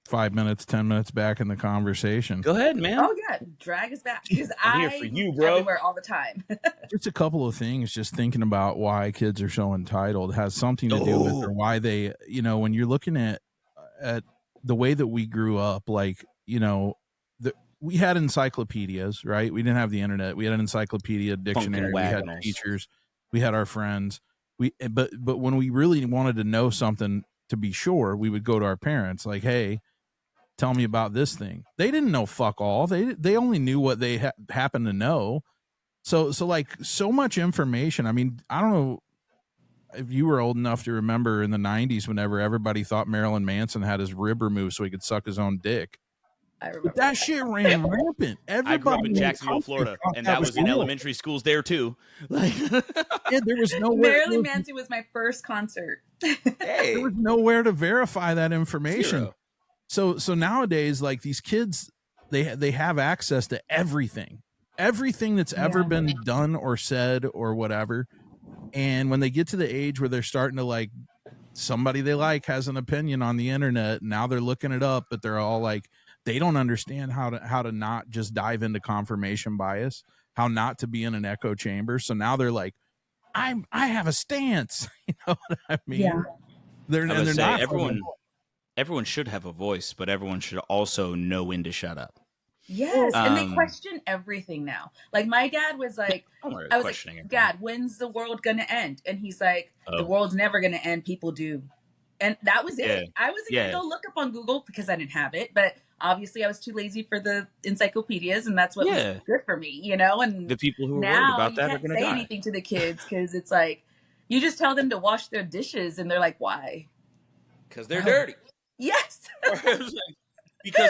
5 minutes, 10 minutes back in the conversation. Go ahead, man. Oh yeah, drag us back because I'm here for you, bro. Everywhere all the time. Just a couple of things. Just thinking about why kids are so entitled has something to do with, or why they, when you're looking at the way that we grew up, like we had encyclopedias, right? We didn't have the internet. We had an encyclopedia, dictionary. We had teachers. We had our friends. But when we really wanted to know something, to be sure, we would go to our parents, like, hey, tell me about this thing. They didn't know fuck all. They only knew what they happened to know. So like so much information. I mean, I don't know if you were old enough to remember in the 90s whenever everybody thought Marilyn Manson had his rib removed so he could suck his own dick. I remember but that shit ran rampant. I grew up in Jacksonville, Florida, and that was in elementary schools there too. Like, there was nowhere. Marilyn Manson was my first concert. There was nowhere to verify that information. Zero. So nowadays, like these kids, they have access to everything that's ever been done or said or whatever. And when they get to the age where they're starting to like somebody they like has an opinion on the internet, now they're looking it up, but they're all like, they don't understand how to not just dive into confirmation bias, how not to be in an echo chamber. So now they're like, I have a stance. You know what I mean? Yeah. They're not. Everyone should have a voice, but everyone should also know when to shut up. Yes, and they question everything now. Like my dad was like, I was like, Dad, when's the world gonna end? And he's like, the world's never gonna end. People do. And that was it. Yeah. I wasn't going to go look up on Google because I didn't have it, but obviously I was too lazy for the encyclopedias, and that's what was good for me, you know? And the people who are worried now about you that are can't going to say die. anything to the kids because it's like, you just tell them to wash their dishes and they're like, why? Because they're dirty. Yes. Because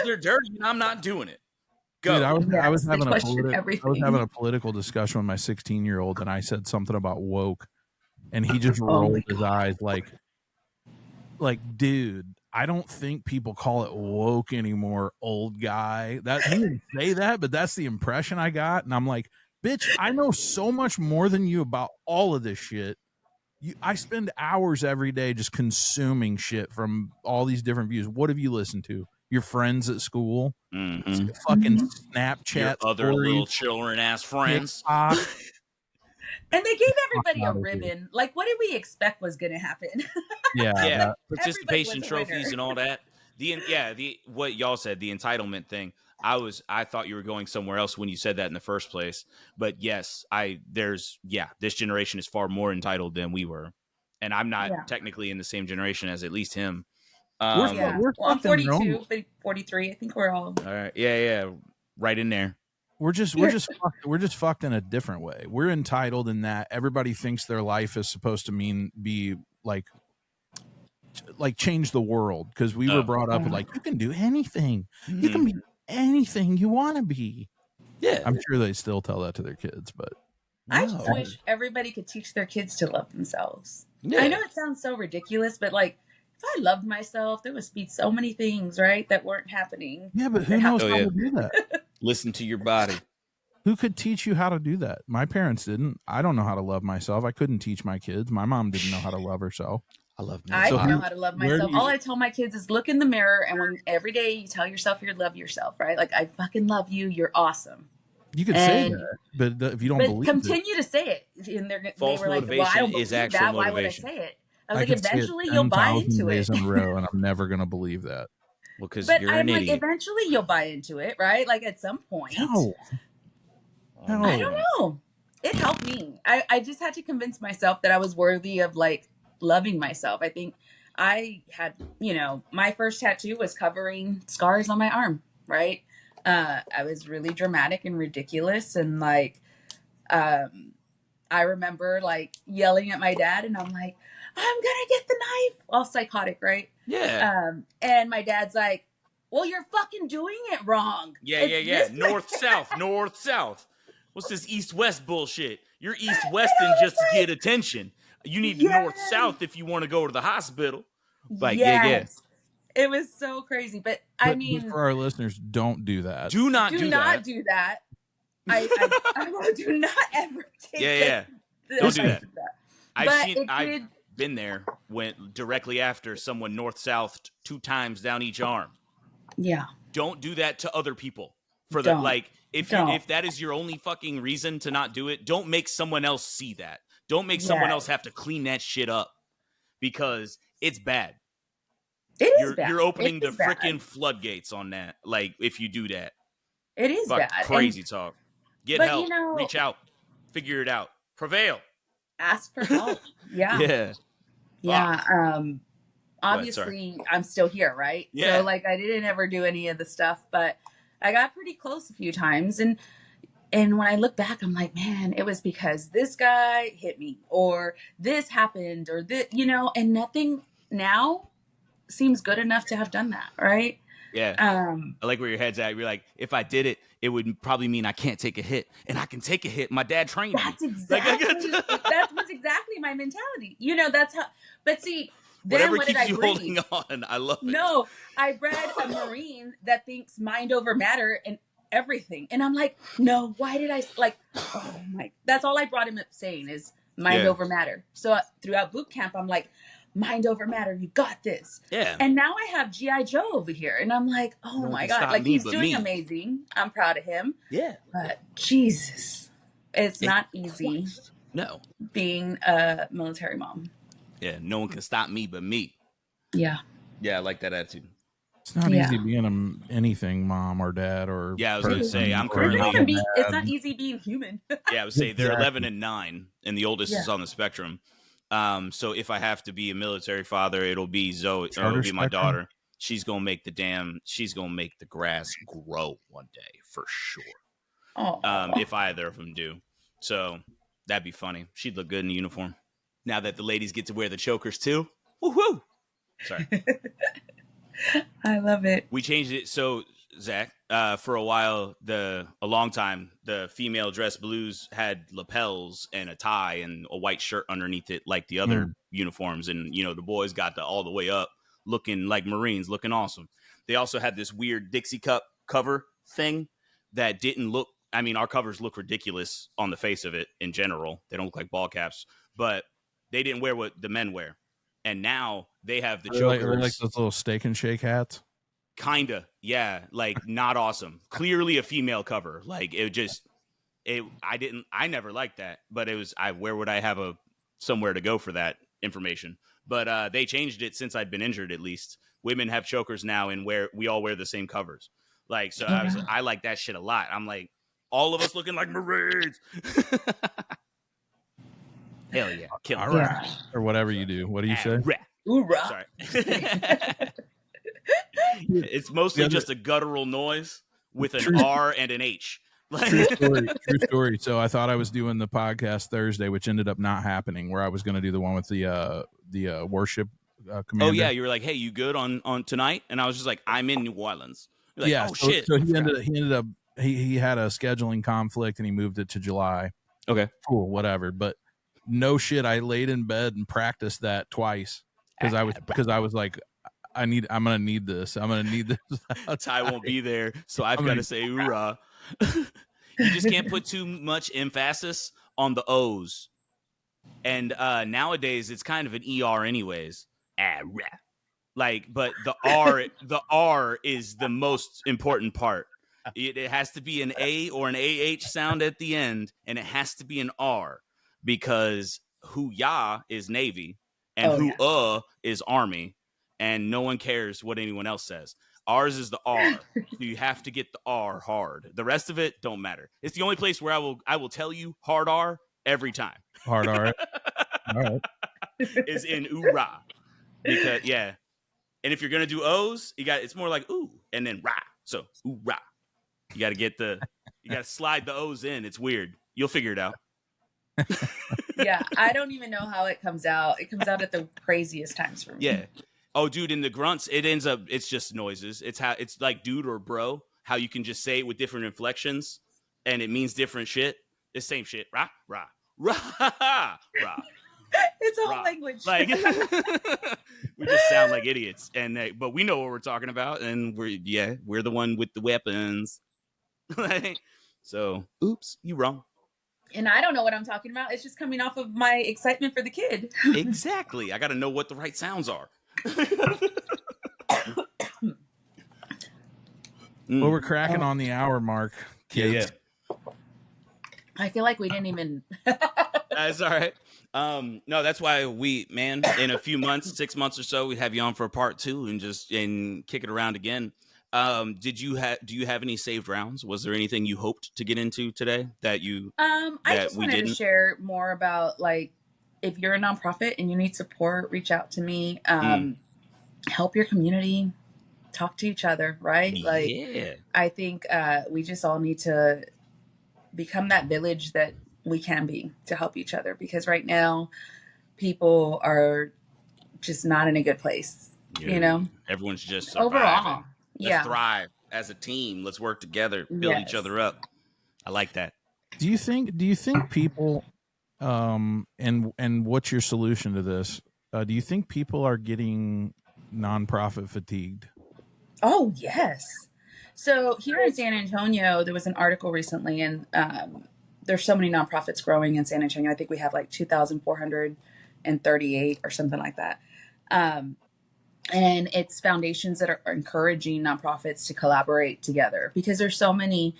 they're dirty and I'm not doing it. Go. Dude, I was They having question everything. a political discussion with my 16-year-old, and I said something about woke, and he just rolled his eyes like, dude, I don't think people call it woke anymore, old guy. That he didn't say that, but that's the impression I got. And I'm like, bitch, I know so much more than you about all of this shit. I spend hours every day just consuming shit from all these different views. What have you listened to? Your friends at school? Mm-hmm. Fucking Snapchat Your other stories, little children ass friends. TikTok. And they gave everybody a ribbon. Like, what did we expect was going to happen? Yeah. Participation trophies and all that. What y'all said, the entitlement thing. I thought you were going somewhere else when you said that in the first place. But yes, this generation is far more entitled than we were. And I'm not technically in the same generation as at least him. We're I'm 42, 43. I think we're all right. Yeah. Right in there. We're just fucked in a different way. We're entitled in that everybody thinks their life is supposed to be like change the world, because we were brought up with like, you can do anything. Mm-hmm. You can be anything you want to be. Yeah. I'm sure they still tell that to their kids, but I just wish everybody could teach their kids to love themselves. Yeah. I know it sounds so ridiculous, but like, if I loved myself, there would be so many things, right, that weren't happening. Yeah, but who knows how to do that? Listen to your body. Who could teach you how to do that? My parents didn't. I don't know how to love myself. I couldn't teach my kids. My mom didn't know how to love herself. I love me. I don't know how to love myself. All I tell my kids is look in the mirror, and when every day you tell yourself you love yourself, right? Like, I fucking love you. You're awesome. You could say that, but if you don't believe continue to say it. And they were like, well, I don't believe that. Motivation. Why would I say it? I was like, eventually you'll buy into it. In a row, and I'm never going to believe that. Well, because you're an idiot. Like, eventually you'll buy into it, right? Like, at some point. No. I don't know. It helped me. I just had to convince myself that I was worthy of, like, loving myself. I think I had, my first tattoo was covering scars on my arm, right? I was really dramatic and ridiculous. And, like, I remember, like, yelling at my dad, and I'm like, I'm gonna get the knife. All psychotic, right? Yeah. And my dad's like, well, you're fucking doing it wrong. Yeah. North, south. What's this east-west bullshit? You're east-westing just to get attention. You need north-south if you want to go to the hospital. Like, yeah. It was so crazy. But I mean, for our listeners, don't do that. Do not do that. I do not ever take Don't do that. I've been there, went directly after someone north-south 2 times down each arm. Yeah. Don't do that to other people. If that is your only fucking reason to not do it, don't make someone else see that. Don't make someone else have to clean that shit up, because it's bad. You're opening the freaking floodgates on that. Like, if you do that, it is bad. Crazy talk. Get help. Reach out. Figure it out. Prevail. Ask for help. Yeah. Obviously, I'm still here, right? Yeah. So, like, I didn't ever do any of the stuff, but I got pretty close a few times. And when I look back, I'm like, man, it was because this guy hit me, or this happened, or this, and nothing now seems good enough to have done that, right? Yeah. I like where your head's at. You're like, if I did it, it would probably mean I can't take a hit, and I can take a hit. My dad trained me. That's exactly my mentality. That's how. But see, then whatever keeps you holding on, I love it. No, I read a Marine that thinks mind over matter and everything, and I'm like, no. Why did I like? Oh my! That's all I brought him up saying is mind over matter. So throughout boot camp, I'm like, mind over matter. You got this. Yeah. And now I have G.I. Joe over here, and I'm like, oh my God, like, he's doing amazing. I'm proud of him. Yeah. But Jesus, it's not easy. No. Being a military mom. Yeah, no one can stop me but me. Yeah. Yeah, I like that attitude. It's not easy being anything, mom or dad, or I was going to say, I'm currently. It's not easy being human. I would say they're 11 and 9, and the oldest is on the spectrum. So if I have to be a military father, it'll be Zoe, or it'll be my Spectrum? daughter. She's gonna make the grass grow one day for sure. Oh, If either of them do. So that'd be funny. She'd look good in uniform. Now that the ladies get to wear the chokers too. Woohoo! Sorry. I love it. We changed it. So, Zach, for a while, a long time, the female dress blues had lapels and a tie and a white shirt underneath it, like the other uniforms. And, the boys got all the way up looking like Marines, looking awesome. They also had this weird Dixie cup cover thing that didn't look, our covers look ridiculous on the face of it in general. They don't look like ball caps, but they didn't wear what the men wear. And now they have the chokers. They're like those little steak and shake hats. Kinda, yeah. Like, not awesome. Clearly a female cover. Like, I never liked that, but where would I have somewhere to go for that information? But they changed it since I'd been injured, at least. Women have chokers now, and we all wear the same covers. Like, so I like that shit a lot. I'm like, all of us looking like Marines. Hell yeah. Kill it. Yeah. Or whatever you do. What do you say? Hoorah. Sorry. It's mostly just a guttural noise with an R and an H. True story. So I thought I was doing the podcast Thursday, which ended up not happening, where I was going to do the one with the worship commander. Oh yeah, you were like, "Hey, you good on tonight?" And I was just like, "I'm in New Orleans." You're like, yeah. Oh shit. So he ended up he had a scheduling conflict and he moved it to July. Okay. Cool, whatever. But no shit, I laid in bed and practiced that twice because I was like, I'm gonna need this. I'm gonna need this. Ty won't be there, so I've got to say hoorah. You just can't put too much emphasis on the O's. And nowadays it's kind of an ER anyways. Like, but the R is the most important part. It has to be an A or an AH sound at the end, and it has to be an R because hoo-yah is Navy and is Army, and no one cares what anyone else says. Ours is the R. So you have to get the R hard. The rest of it don't matter. It's the only place where I will tell you hard R every time. Hard R. All right. Is in oorah. Because and if you're gonna do O's, it's more like ooh and then rah. So oorah. You gotta slide the O's in. It's weird. You'll figure it out. Yeah, I don't even know how it comes out. It comes out at the craziest times for me. Yeah. Oh, dude, in the grunts, it's just noises. It's like dude or bro, how you can just say it with different inflections and it means different shit. It's same shit. Rah, rah, rah, rah. It's all rah. language. Like, we just sound like idiots. But we know what we're talking about. And we're the one with the weapons. So, oops, you wrong. And I don't know what I'm talking about. It's just coming off of my excitement for the kid. Exactly. I got to know what the right sounds are. Well, we're cracking on the hour mark, kids. Yeah. I feel like we didn't even. That's all right. No, that's why in a few months, 6 months or so, we have you on for a part 2 and kick it around again. Do you have any saved rounds? Was there anything you hoped to get into today that I just wanted to share more about, like, if you're a nonprofit and you need support, reach out to me. Help your community, talk to each other, right? Like, I think we just all need to become that village that we can be to help each other, because right now people are just not in a good place. Everyone's just surviving. Overall. Let's thrive as a team. Let's work together, build each other up. I like that. Do you think people, and what's your solution to this? Do you think people are getting nonprofit fatigued? Oh, yes. So here in San Antonio, there was an article recently, and there's so many nonprofits growing in San Antonio. I think we have like 2,438 or something like that. And it's foundations that are encouraging nonprofits to collaborate together, because there's so many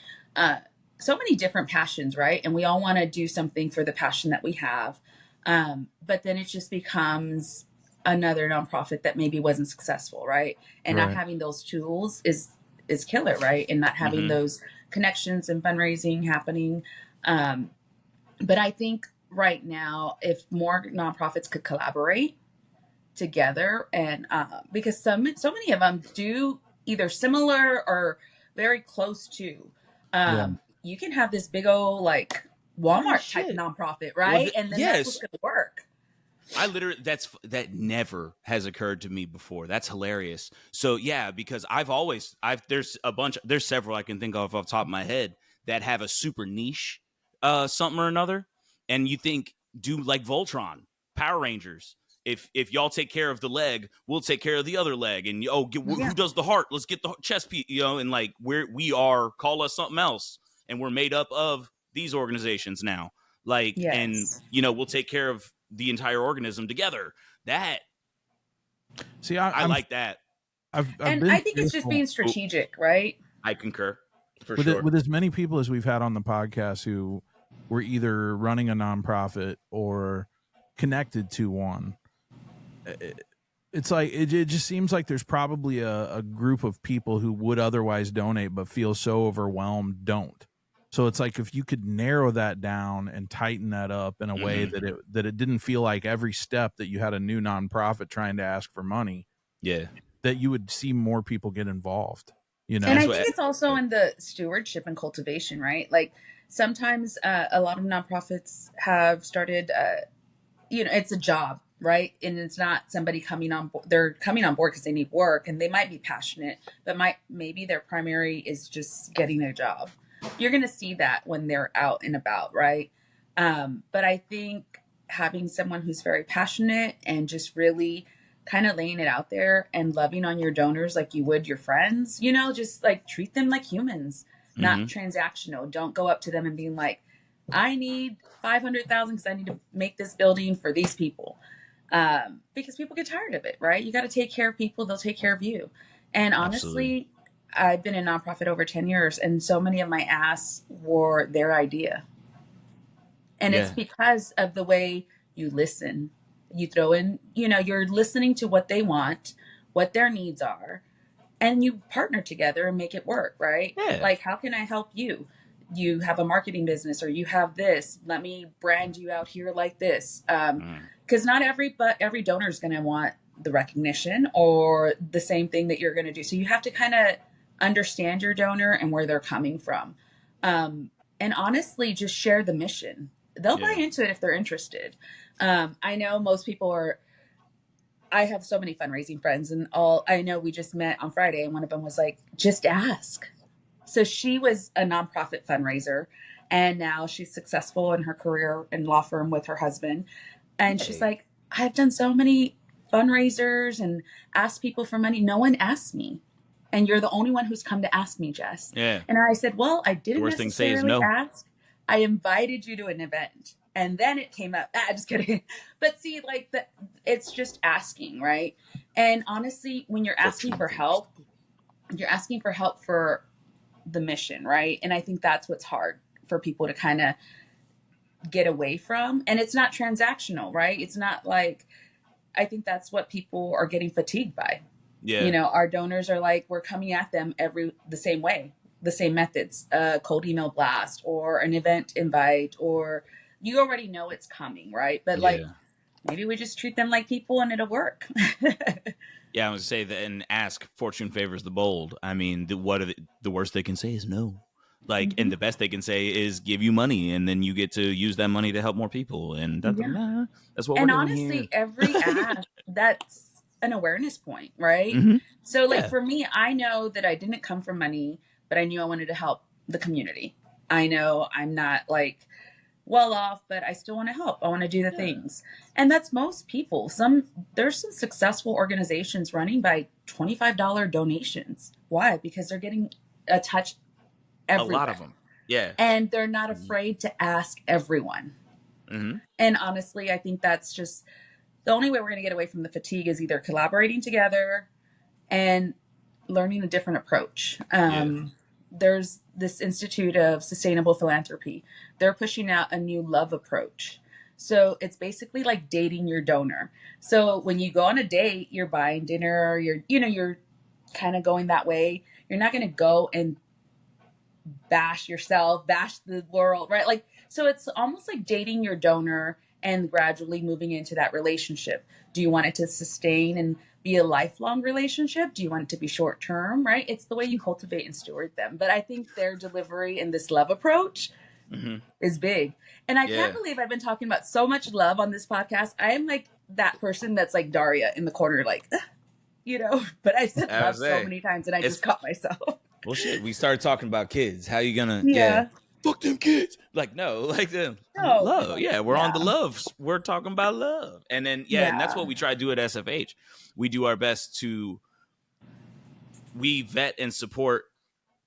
different passions, right? And we all want to do something for the passion that we have. But then it just becomes another nonprofit that maybe wasn't successful, right? And not having those tools is killer, right? And not having those connections and fundraising happening. But I think right now if more nonprofits could collaborate together, and because so many of them do either similar or very close to. Yeah. You can have this big old like Holy Walmart type shit. nonprofit, Well, right? And then that's what's yes. going to work. I literally that never has occurred to me before. That's hilarious. So yeah, because there's several I can think of off the top of my head that have a super niche something or another. And you think do like Voltron, Power Rangers. If y'all take care of the leg, we'll take care of the other leg. And Yeah. who does the heart? Let's get the chest piece, and like we are call us something else, and we're made up of these organizations now. Like, and Yes. we'll take care of the entire organism together. That See, I like that. I've And been I think it's just fearful being strategic, right? I concur for with sure. with as many people as we've had on the podcast who were either running a nonprofit or connected to one. It's like it just seems like there's probably a group of people who would otherwise donate but feel so overwhelmed don't. So it's like if you could narrow that down and tighten that up in a way that it didn't feel like every step that you had a new nonprofit trying to ask for money, Yeah. that you would see more people get involved. You know, And I what think it's also in the stewardship and cultivation, right? Like sometimes a lot of nonprofits have started, it's a job, right? And it's not somebody coming on board. They're coming on board because they need work and they might be passionate, but maybe their primary is just getting a job. You're going to see that when they're out and about, right? But I think having someone who's very passionate and just really kind of laying it out there and loving on your donors like you would your friends, just like treat them like humans, not transactional. Don't go up to them and being like, I need 500,000 because I need to make this building for these people. Because people get tired of it, right? You got to take care of people. They'll take care of you. And honestly, I've been in nonprofit over 10 years and so many of my asks were their idea. And it's because of the way you listen. You throw in, you're listening to what they want, what their needs are, and you partner together and make it work, right? Yeah. Like, how can I help you? You have a marketing business or you have this. Let me brand you out here like this. Because not every donor is going to want the recognition or the same thing that you're going to do. So you have to kind of understand your donor and where they're coming from. And honestly, just share the mission. They'll buy into it if they're interested. I know most people are. I have so many fundraising friends, and I know we just met on Friday, and one of them was like, "Just ask." So she was a nonprofit fundraiser, and now she's successful in her career in law firm with her husband. And she's like, "I've done so many fundraisers and asked people for money. No one asked me, and you're the only one who's come to ask me, Jess." Yeah. And I said, "Well, I didn't worst thing to say is necessarily no. ask. I invited you to an event." And then it came up. Just kidding. But see, like it's just asking, right? And honestly, when you're asking for help, you're asking for help for the mission, right? And I think that's what's hard for people to kind of get away from. And it's not transactional, right? It's not like, I think that's what people are getting fatigued by. Yeah. Our donors are like, we're coming at them the same way, the same methods, a cold email blast or an event invite, or you already know it's coming, right? But like, maybe we just treat them like people and it'll work. Yeah, I was say that and ask. Fortune favors the bold. I mean, the worst they can say is no. Like, and the best they can say is give you money, and then you get to use that money to help more people, and that's what we're doing honestly, here. every ask, that's an awareness point, right? So, like for me, I know that I didn't come from money, but I knew I wanted to help the community. I know I'm not like well off, but I still want to help. I want to do the things. And that's most people. There's some successful organizations running by $25 donations. Why? Because they're getting a touch everywhere. A lot of them. Yeah. And they're not afraid to ask everyone. And honestly, I think that's just the only way we're going to get away from the fatigue is either collaborating together and learning a different approach. There's this Institute of Sustainable Philanthropy. They're pushing out a new love approach. So it's basically like dating your donor. So when you go on a date, you're buying dinner, you're kind of going that way. You're not going to go and bash yourself, bash the world, right? Like So it's almost like dating your donor and gradually moving into that relationship. Do you want it to sustain and be a lifelong relationship? Do you want it to be short term? Right? It's the way you cultivate and steward them. But I think their delivery in this love approach is big. And I can't Yeah. believe I've been talking about so much love on this podcast. I am like that person that's like Daria in the corner, like, you know, but I said I love was so saying, many times and I it's just caught myself. well, shit. We started talking about kids. How you gonna? Yeah. Fuck them kids. Like no, like the No, love. Yeah, we're on the yeah. loves. We're talking about love, and then and that's Yeah. what we try to do at SFH. We do our best to we vet and support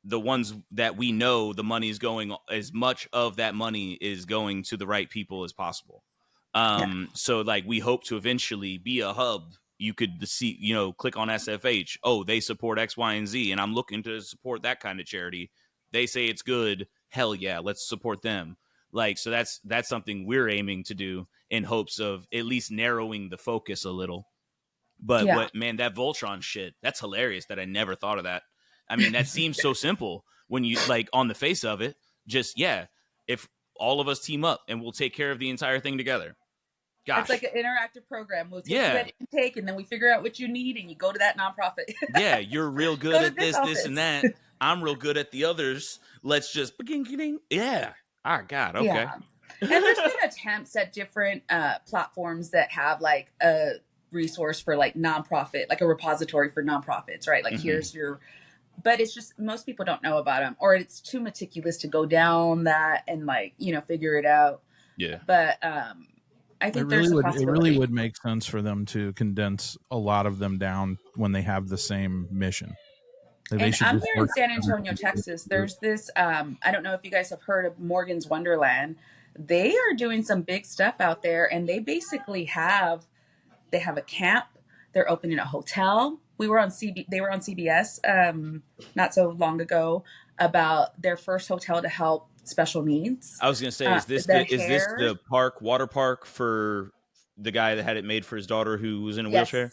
the ones that we know the money is going, as much of that money is going to the right people as possible. Yeah. So like we hope to eventually be a hub. You could see, click on SFH. Oh, they support X, Y, and Z, and I'm looking to support that kind of charity. They say it's good. Hell yeah, let's support them. Like, so that's something we're aiming to do in hopes of at least narrowing the focus a little. But Yeah. that Voltron shit, that's hilarious that I never thought of that. I mean, that seems so simple when you like on the face of it. Just, if all of us team up and we'll take care of the entire thing together. Gosh. It's like an interactive program. We'll take you at intake and then we figure out what you need and you go to that nonprofit. Yeah, you're real good Go to at this this, and that. I'm real good at the others. Let's just begin. Yeah. Oh, God. Okay. Yeah. And there's been attempts at different platforms that have like a resource for like nonprofit, like a repository for nonprofits, right? Like here's your, but it's just most people don't know about them, or it's too meticulous to go down that and like, figure it out. Yeah. But I think there's a possibility. It really would make sense for them to condense a lot of them down when they have the same mission. And I'm here in San Antonio, Texas. There's this, I don't know if you guys have heard of Morgan's Wonderland. They are doing some big stuff out there, and they basically have a camp. They're opening a hotel. They were on CBS not so long ago about their first hotel to help special needs. I was going to say, is this the water park for the guy that had it made for his daughter who was in a wheelchair?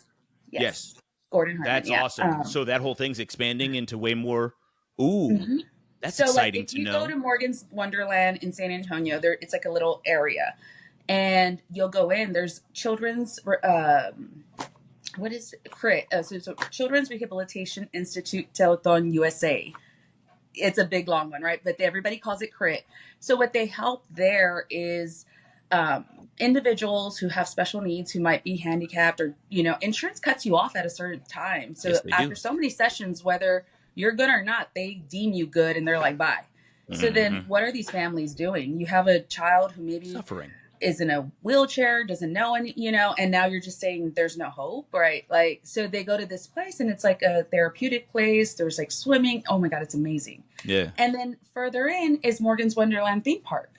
Yes. Gordon Hartman. That's awesome. So that whole thing's expanding into way more. Ooh, that's exciting to know. If you go to Morgan's Wonderland in San Antonio, it's like a little area, and you'll go in. There's children's what is it? CRIT? So Children's Rehabilitation Institute Teleton USA. It's a big long one, right? But everybody calls it CRIT. So what they help there is individuals who have special needs, who might be handicapped, or insurance cuts you off at a certain time. So after so many sessions, whether you're good or not, they deem you good and they're like, bye. So then what are these families doing? You have a child who maybe suffering, is in a wheelchair, doesn't know any, and now you're just saying there's no hope, right? Like, so they go to this place and it's like a therapeutic place. There's like swimming. Oh my God, it's amazing. Yeah. And then further in is Morgan's Wonderland theme park.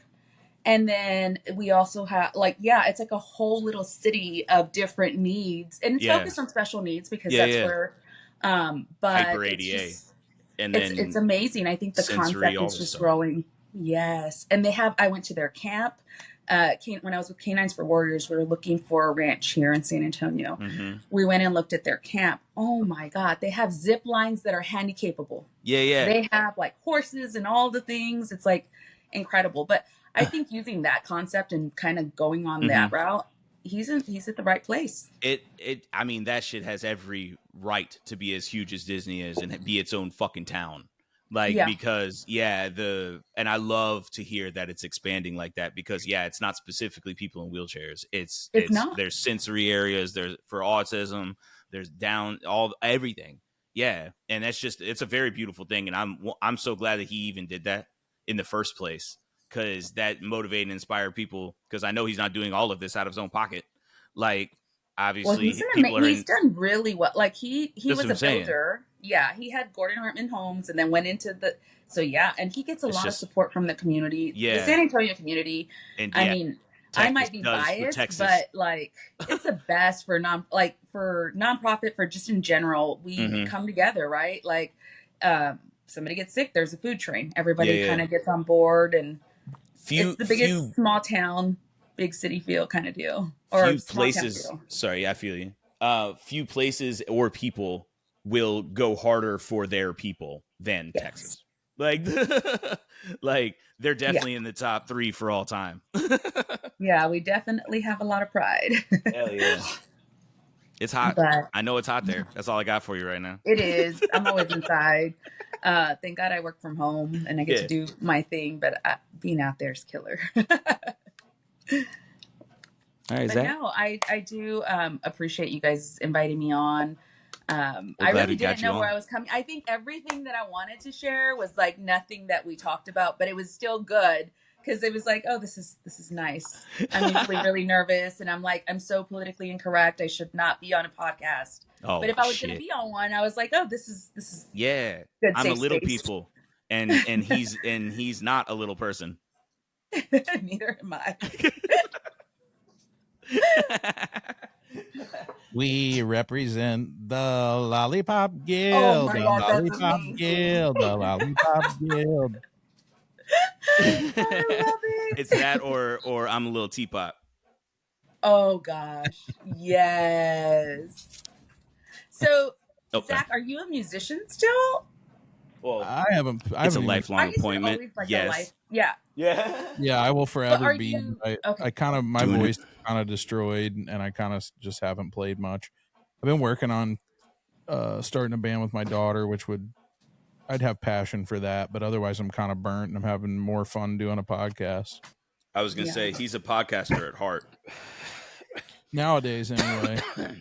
And then we also have it's like a whole little city of different needs, and it's focused on special needs because that's where, but hyper ADA. And then it's amazing. I think the concept is just growing. Yes. And I went to their camp. When I was with Canines for Warriors, we were looking for a ranch here in San Antonio. We went and looked at their camp. Oh my God. They have zip lines that are handicapable. Yeah. They have like horses and all the things. It's like incredible. But I think using that concept and kind of going on that route, he's at the right place. I mean, that shit has every right to be as huge as Disney is and be its own fucking town. Because and I love to hear that it's expanding like that, because it's not specifically people in wheelchairs. It's not. There's sensory areas, there's for autism, there's everything. Yeah. And it's a very beautiful thing. And I'm so glad that he even did that in the first place, because that motivated and inspired people, because I know he's not doing all of this out of his own pocket. Like, obviously, he's done really well. Like he was a builder. Yeah, he had Gordon Hartman Homes and then went into and he gets a lot of support from the community, the San Antonio community. And I mean, Texas, I might be biased, but like it's the best for nonprofit, for just in general. We come together, right? Like somebody gets sick, there's a food train. Everybody kind of gets on board, and it's the biggest small town, big city feel kind of deal. Or few places. Sorry, I feel you. Few places or people will go harder for their people than Texas. Like, like they're definitely in the top 3 for all time. Yeah, we definitely have a lot of pride. Hell yeah. It's hot. But I know it's hot there. That's all I got for you right now. it is. I'm always inside. Thank God I work from home and I get to Yeah. do my thing, but being out there is killer. All right, But Zach. no, I do appreciate you guys inviting me on. Well, I glad really we got didn't you know where on. I was coming. I think everything that I wanted to share was like nothing that we talked about, but it was still good because it was like, oh, this is nice. I'm usually really nervous, and I'm like, I'm so politically incorrect. I should not be on a podcast. Oh, But if I was going to shit. be on one, I was like, oh, this is Yeah. good I'm a safe little space. people. And he's not a little person. Neither am I. We represent the Lollipop Guild. Oh my The God, that's Lollipop amazing. Guild. The Lollipop Guild. I love it. It's that or I'm a little teapot. Oh gosh, yes. So, Okay. Zach, are you a musician still? Well, I haven't it's a even- lifelong Are you still appointment. always like a Yes. life? Yeah. Yeah. Yeah, I will But forever are be. you I okay? kind of my Doing it. voice kind of destroyed, and I kind of just haven't played much. I've been working on starting a band with my daughter, which I'd have passion for that, but otherwise I'm kind of burnt, and I'm having more fun doing a podcast I was gonna Yeah. say he's a podcaster at heart. nowadays. Anyway, But-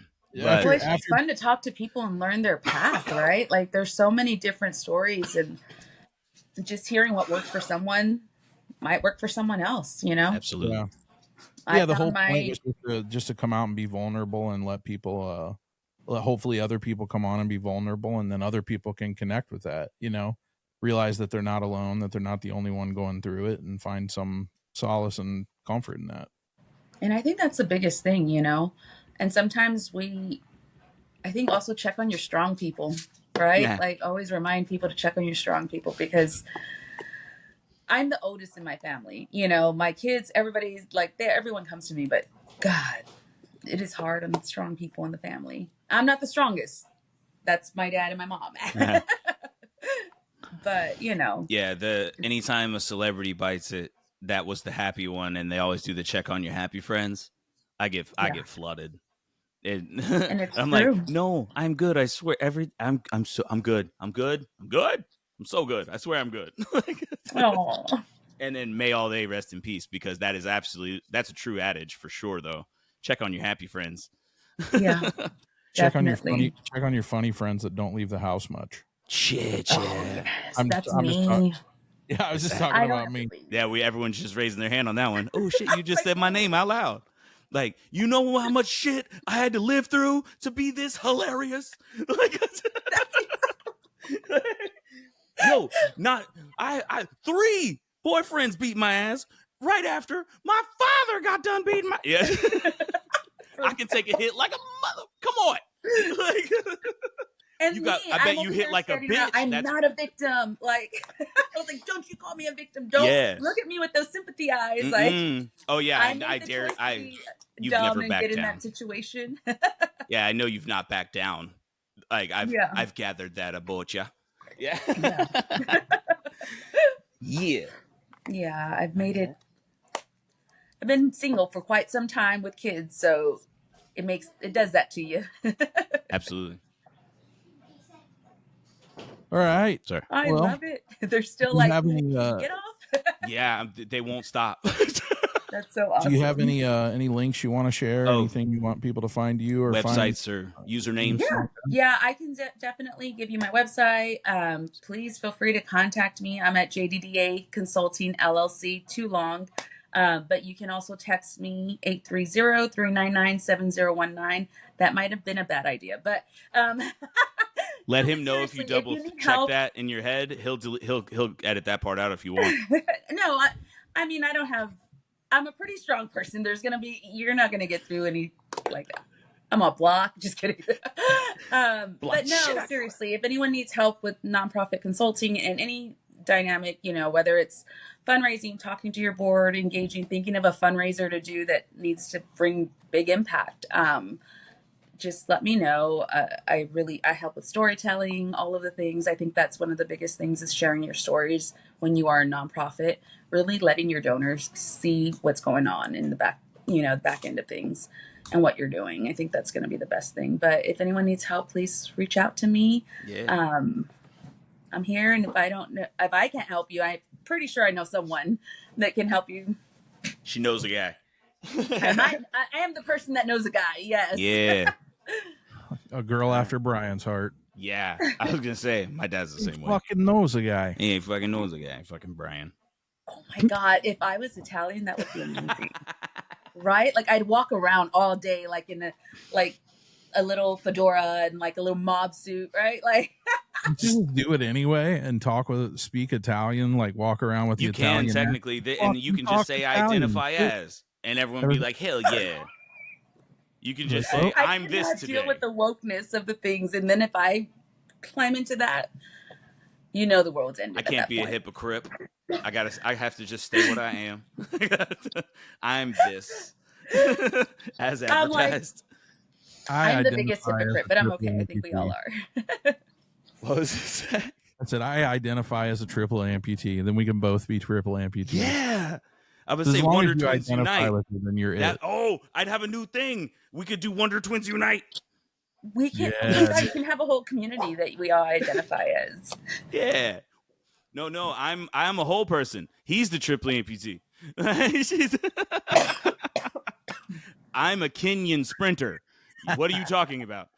Well, it's just fun to talk to people and learn their path, right? Like, there's so many different stories, and just hearing what worked for someone might work for someone else. You know? Absolutely. yeah, I the whole found point was just to come out and be vulnerable and let people, hopefully other people come on and be vulnerable, and then other people can connect with that. Realize that they're not alone, that they're not the only one going through it, and find some solace and comfort in that. And I think that's the biggest thing, you know? And sometimes I think also check on your strong people, right? Yeah. Like, always remind people to check on your strong people, because I'm the oldest in my family. You know, my kids, everybody's like, everyone comes to me, but God, it is hard on the strong people in the family. I'm not the strongest. That's my dad and my mom. But, you know. Yeah, anytime a celebrity bites it, that was the happy one, and they always do the check on your happy friends. I get flooded. And it's I'm true. like, no, I'm good. I swear, I'm good. I'm good. I'm so good. I swear I'm good. Oh. And then may all they rest in peace, because that's a true adage for sure. Though, check on your happy friends. Yeah. Check on Definitely. your funny friends that don't leave the house much. Shit, Oh, yeah. yes, that's me. I was just talking I don't about have me. to leave. Yeah, everyone's just raising their hand on that one. Oh shit, you just said my name out loud. Like, you know how much shit I had to live through to be this hilarious? Like, yo, I 3 boyfriends beat my ass right after my father got done beating my. Yeah, I can take a hit like a mother. Come on. Like, And I bet you hit like a bitch. I'm not a victim. Like, I was like, don't you call me a victim. Don't look at me with those sympathy eyes. Mm-mm. Like, Oh yeah, I dare. You've dumb never and backed get in down. that situation. Yeah, I know you've not backed down. Like, I've gathered that about you. Yeah. Yeah. Yeah, I've made it. I've been single for quite some time with kids, so it does that to you. Absolutely. All right. Sorry. I Well, love it. They're still do you like, have "Can any, you get off?" Yeah, they won't stop. That's so awesome. Do you have any links you want to share? Oh. Anything you want people to find you or Websites or usernames? Yeah, I can definitely give you my website. Please feel free to contact me. I'm at JDDA Consulting LLC, too long. But you can also text me 830-399-7019. That might have been a bad idea, but Let no, him know if you seriously, double need check help. that in your head. He'll edit that part out if you want. No, I mean, I'm a pretty strong person. You're not gonna get through any like that. I'm a block. Just kidding. But no, seriously, if anyone needs help with nonprofit consulting and any dynamic, whether it's fundraising, talking to your board, engaging, thinking of a fundraiser to do that needs to bring big impact, just let me know. I help with storytelling, all of the things. I think that's one of the biggest things is sharing your stories when you are a nonprofit, really letting your donors see what's going on in the back, the back end of things and what you're doing. I think that's going to be the best thing. But if anyone needs help, please reach out to me. Yeah. I'm here. And if I can't help you, I'm pretty sure I know someone that can help you. She knows a guy. I am the person that knows a guy. Yes. Yeah. A girl after Brian's heart. Yeah. I was gonna say my dad's the same way. Fucking knows a guy. He fucking knows a guy. Fucking Brian. Oh my God. If I was Italian, that would be amazing. Right? Like I'd walk around all day, like in a little fedora and like a little mob suit, right? Like just do it anyway and speak Italian, like walk around with you the Italian. You can technically, and you can just say Italian. Identify as, and everyone be like, hell yeah. You can just say, I'm this today. I deal with the wokeness of the things, and then if I climb into that, the world's ended. I can't be a hypocrite. I have to just stay what I am. I'm this. As advertised. I'm the biggest hypocrite, but I'm okay. I think we all are. What was this? I said I identify as a triple amputee, and then we can both be triple amputees. Yeah. I would say Wonder Twins Unite. Then you're it. Oh, I'd have a new thing. We could do Wonder Twins Unite. We can. Yes. We can have a whole community that we all identify as. Yeah. No. I'm a whole person. He's the triple amputee. I'm a Kenyan sprinter. What are you talking about?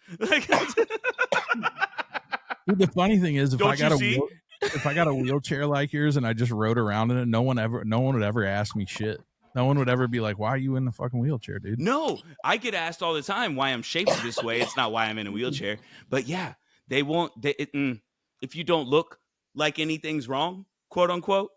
Dude, the funny thing is, if I got a wheelchair like yours and I just rode around in it, no one would ever ask me shit. No one would ever be like, "Why are you in the fucking wheelchair, dude?" No, I get asked all the time why I'm shaped this way. It's not why I'm in a wheelchair. But yeah, they won't. If you don't look like anything's wrong, quote unquote,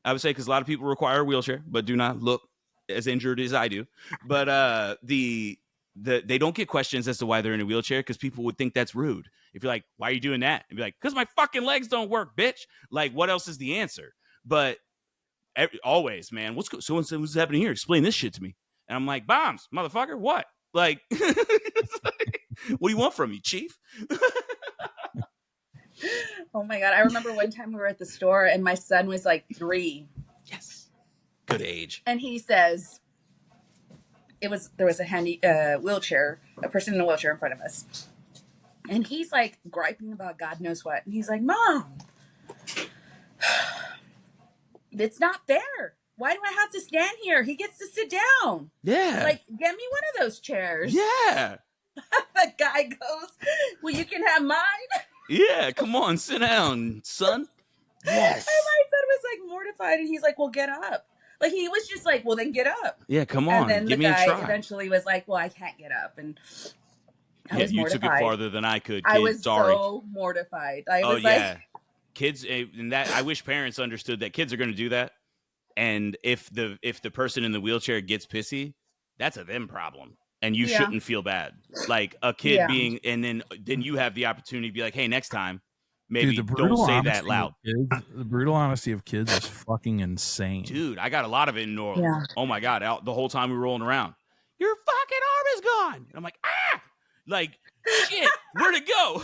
I would say, because a lot of people require a wheelchair but do not look as injured as I do. But they don't get questions as to why they're in a wheelchair because people would think that's rude. If you're like, why are you doing that? And be like, because my fucking legs don't work, bitch. Like, what else is the answer? But always, man, what's happening here? Explain this shit to me. And I'm like, bombs, motherfucker. What? Like, what do you want from me, chief? Oh my God. I remember one time we were at the store and my son was like 3. Yes. Good age. And he says, there was a wheelchair, a person in a wheelchair in front of us. And he's like griping about God knows what. And he's like, Mom, it's not fair. Why do I have to stand here? He gets to sit down. Yeah. Like, get me one of those chairs. Yeah. The guy goes, well, you can have mine. Yeah, come on, sit down, son. Yes. And my son was like mortified. And he's like, well, get up. Like, he was just like, well, then get up. Yeah, come on. And then give the me guy a try. eventually was like, well, I can't get up. And I was mortified. You took it farther than I could, kid. I was Sorry. so mortified. I was yeah. Kids, and that I wish parents understood that kids are going to do that. And if the person in the wheelchair gets pissy, that's a them problem. And you shouldn't feel bad. Like a kid being, and then you have the opportunity to be like, hey, next time, maybe don't say that loud. The brutal honesty of kids is fucking insane. Dude, I got a lot of it in New Orleans. Yeah. Oh my God. The whole time we were rolling around, your fucking arm is gone. And I'm like, ah! Like, shit, where'd it go?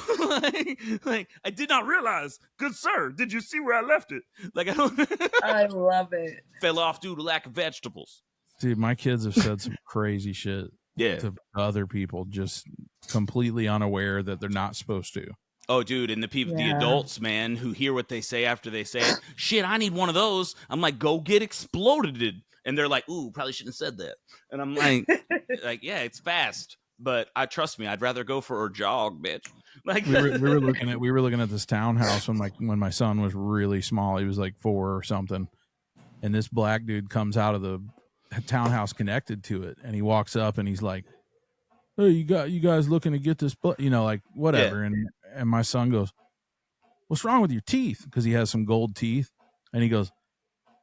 like, I did not realize. Good sir, did you see where I left it? Like, I love it. Fell off due to lack of vegetables. Dude, my kids have said some crazy shit to other people, just completely unaware that they're not supposed to. Oh, dude, and the adults, man, who hear what they say after they say it, shit, I need one of those. I'm like, go get exploded. And they're like, ooh, probably shouldn't have said that. And I'm like, yeah, it's fast. But trust me, I'd rather go for a jog, bitch. Like we were looking at this townhouse when my son was really small. He was like 4 or something, and this black dude comes out of the townhouse connected to it, and he walks up and he's like, "Hey, you guys looking to get this? Like whatever." Yeah. And my son goes, "What's wrong with your teeth?" Because he has some gold teeth, and he goes,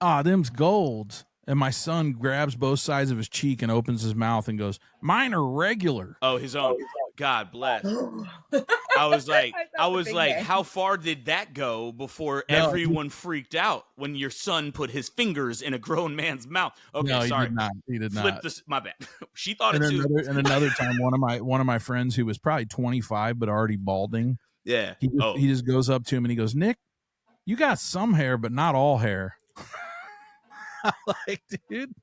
"Them's golds." And my son grabs both sides of his cheek and opens his mouth and goes, "Mine are regular." Oh, his own. God bless. I was like, man. how far did that go before No, everyone freaked out when your son put his fingers in a grown man's mouth? Okay, no, sorry. He did Flip not. this. My bad. She thought And it too. another time, one of my friends who was probably 25 but already balding. Yeah. He just goes up to him and he goes, "Nick, you got some hair, but not all hair." I'm like, dude,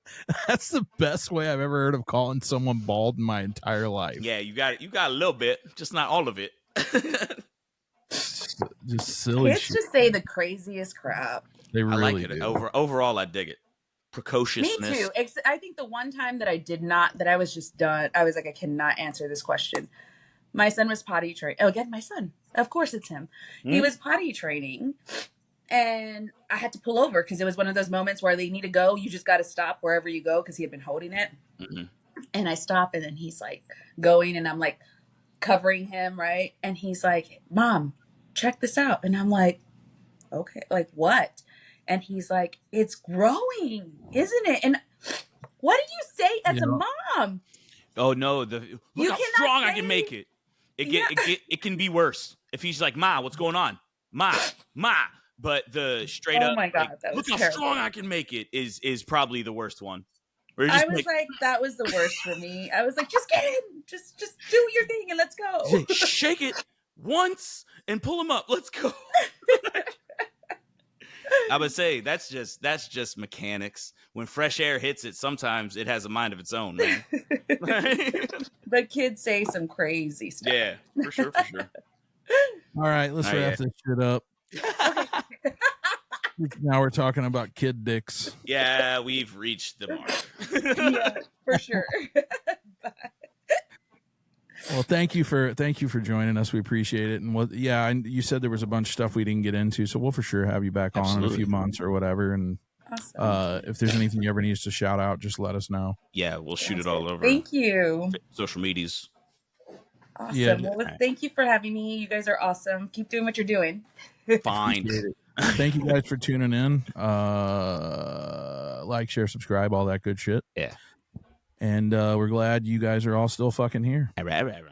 that's the best way I've ever heard of calling someone bald in my entire life. Yeah, you got it. You got a little bit, just not all of it. Just silly Kids shit. just say the craziest crap. They I really like it. do. Overall, I dig it. Me Precociousness. too. I think the one time that I was just done. I was like, I cannot answer this question. My son was potty training. Oh, again, my son. Of course, it's him. He was potty training, and I had to pull over because it was one of those moments where they need to go. You just got to stop wherever you go because he had been holding it. Mm-hmm. And I stop, and then he's like going, and I'm like covering him, right? And he's like, "Mom, check this out." And I'm like, "Okay, like what?" And he's like, "It's growing, isn't it?" And what do you say as a mom? Oh no! Look You how cannot strong I say- can make it. It can be worse if he's like, "Ma, what's going on? Ma." But the straight Oh up, my God, like, that was look how terrible. strong I can make it is probably the worst one. Where I was like, that was the worst for me. I was like, just get in, just do your thing and let's go. shake it once and pull him up. Let's go. I would say that's just mechanics. When fresh air hits it, sometimes it has a mind of its own, man. But kids say some crazy stuff. Yeah, for sure. All right, let's wrap this shit up. Now we're talking about kid dicks. Yeah, we've reached the mark. Yeah, for sure. Well, thank you for joining us. We appreciate it. And you said there was a bunch of stuff we didn't get into, so we'll for sure have you back on in a few months or whatever. And awesome. If there's anything you ever need us to shout out, just let us know. Yeah, we'll shoot it all over. Thank you. Social medias. Awesome. Yeah. Well, thank you for having me. You guys are awesome. Keep doing what you're doing. Fine. Thank you guys for tuning in. Like, share, subscribe, all that good shit. Yeah. And we're glad you guys are all still fucking here. All right.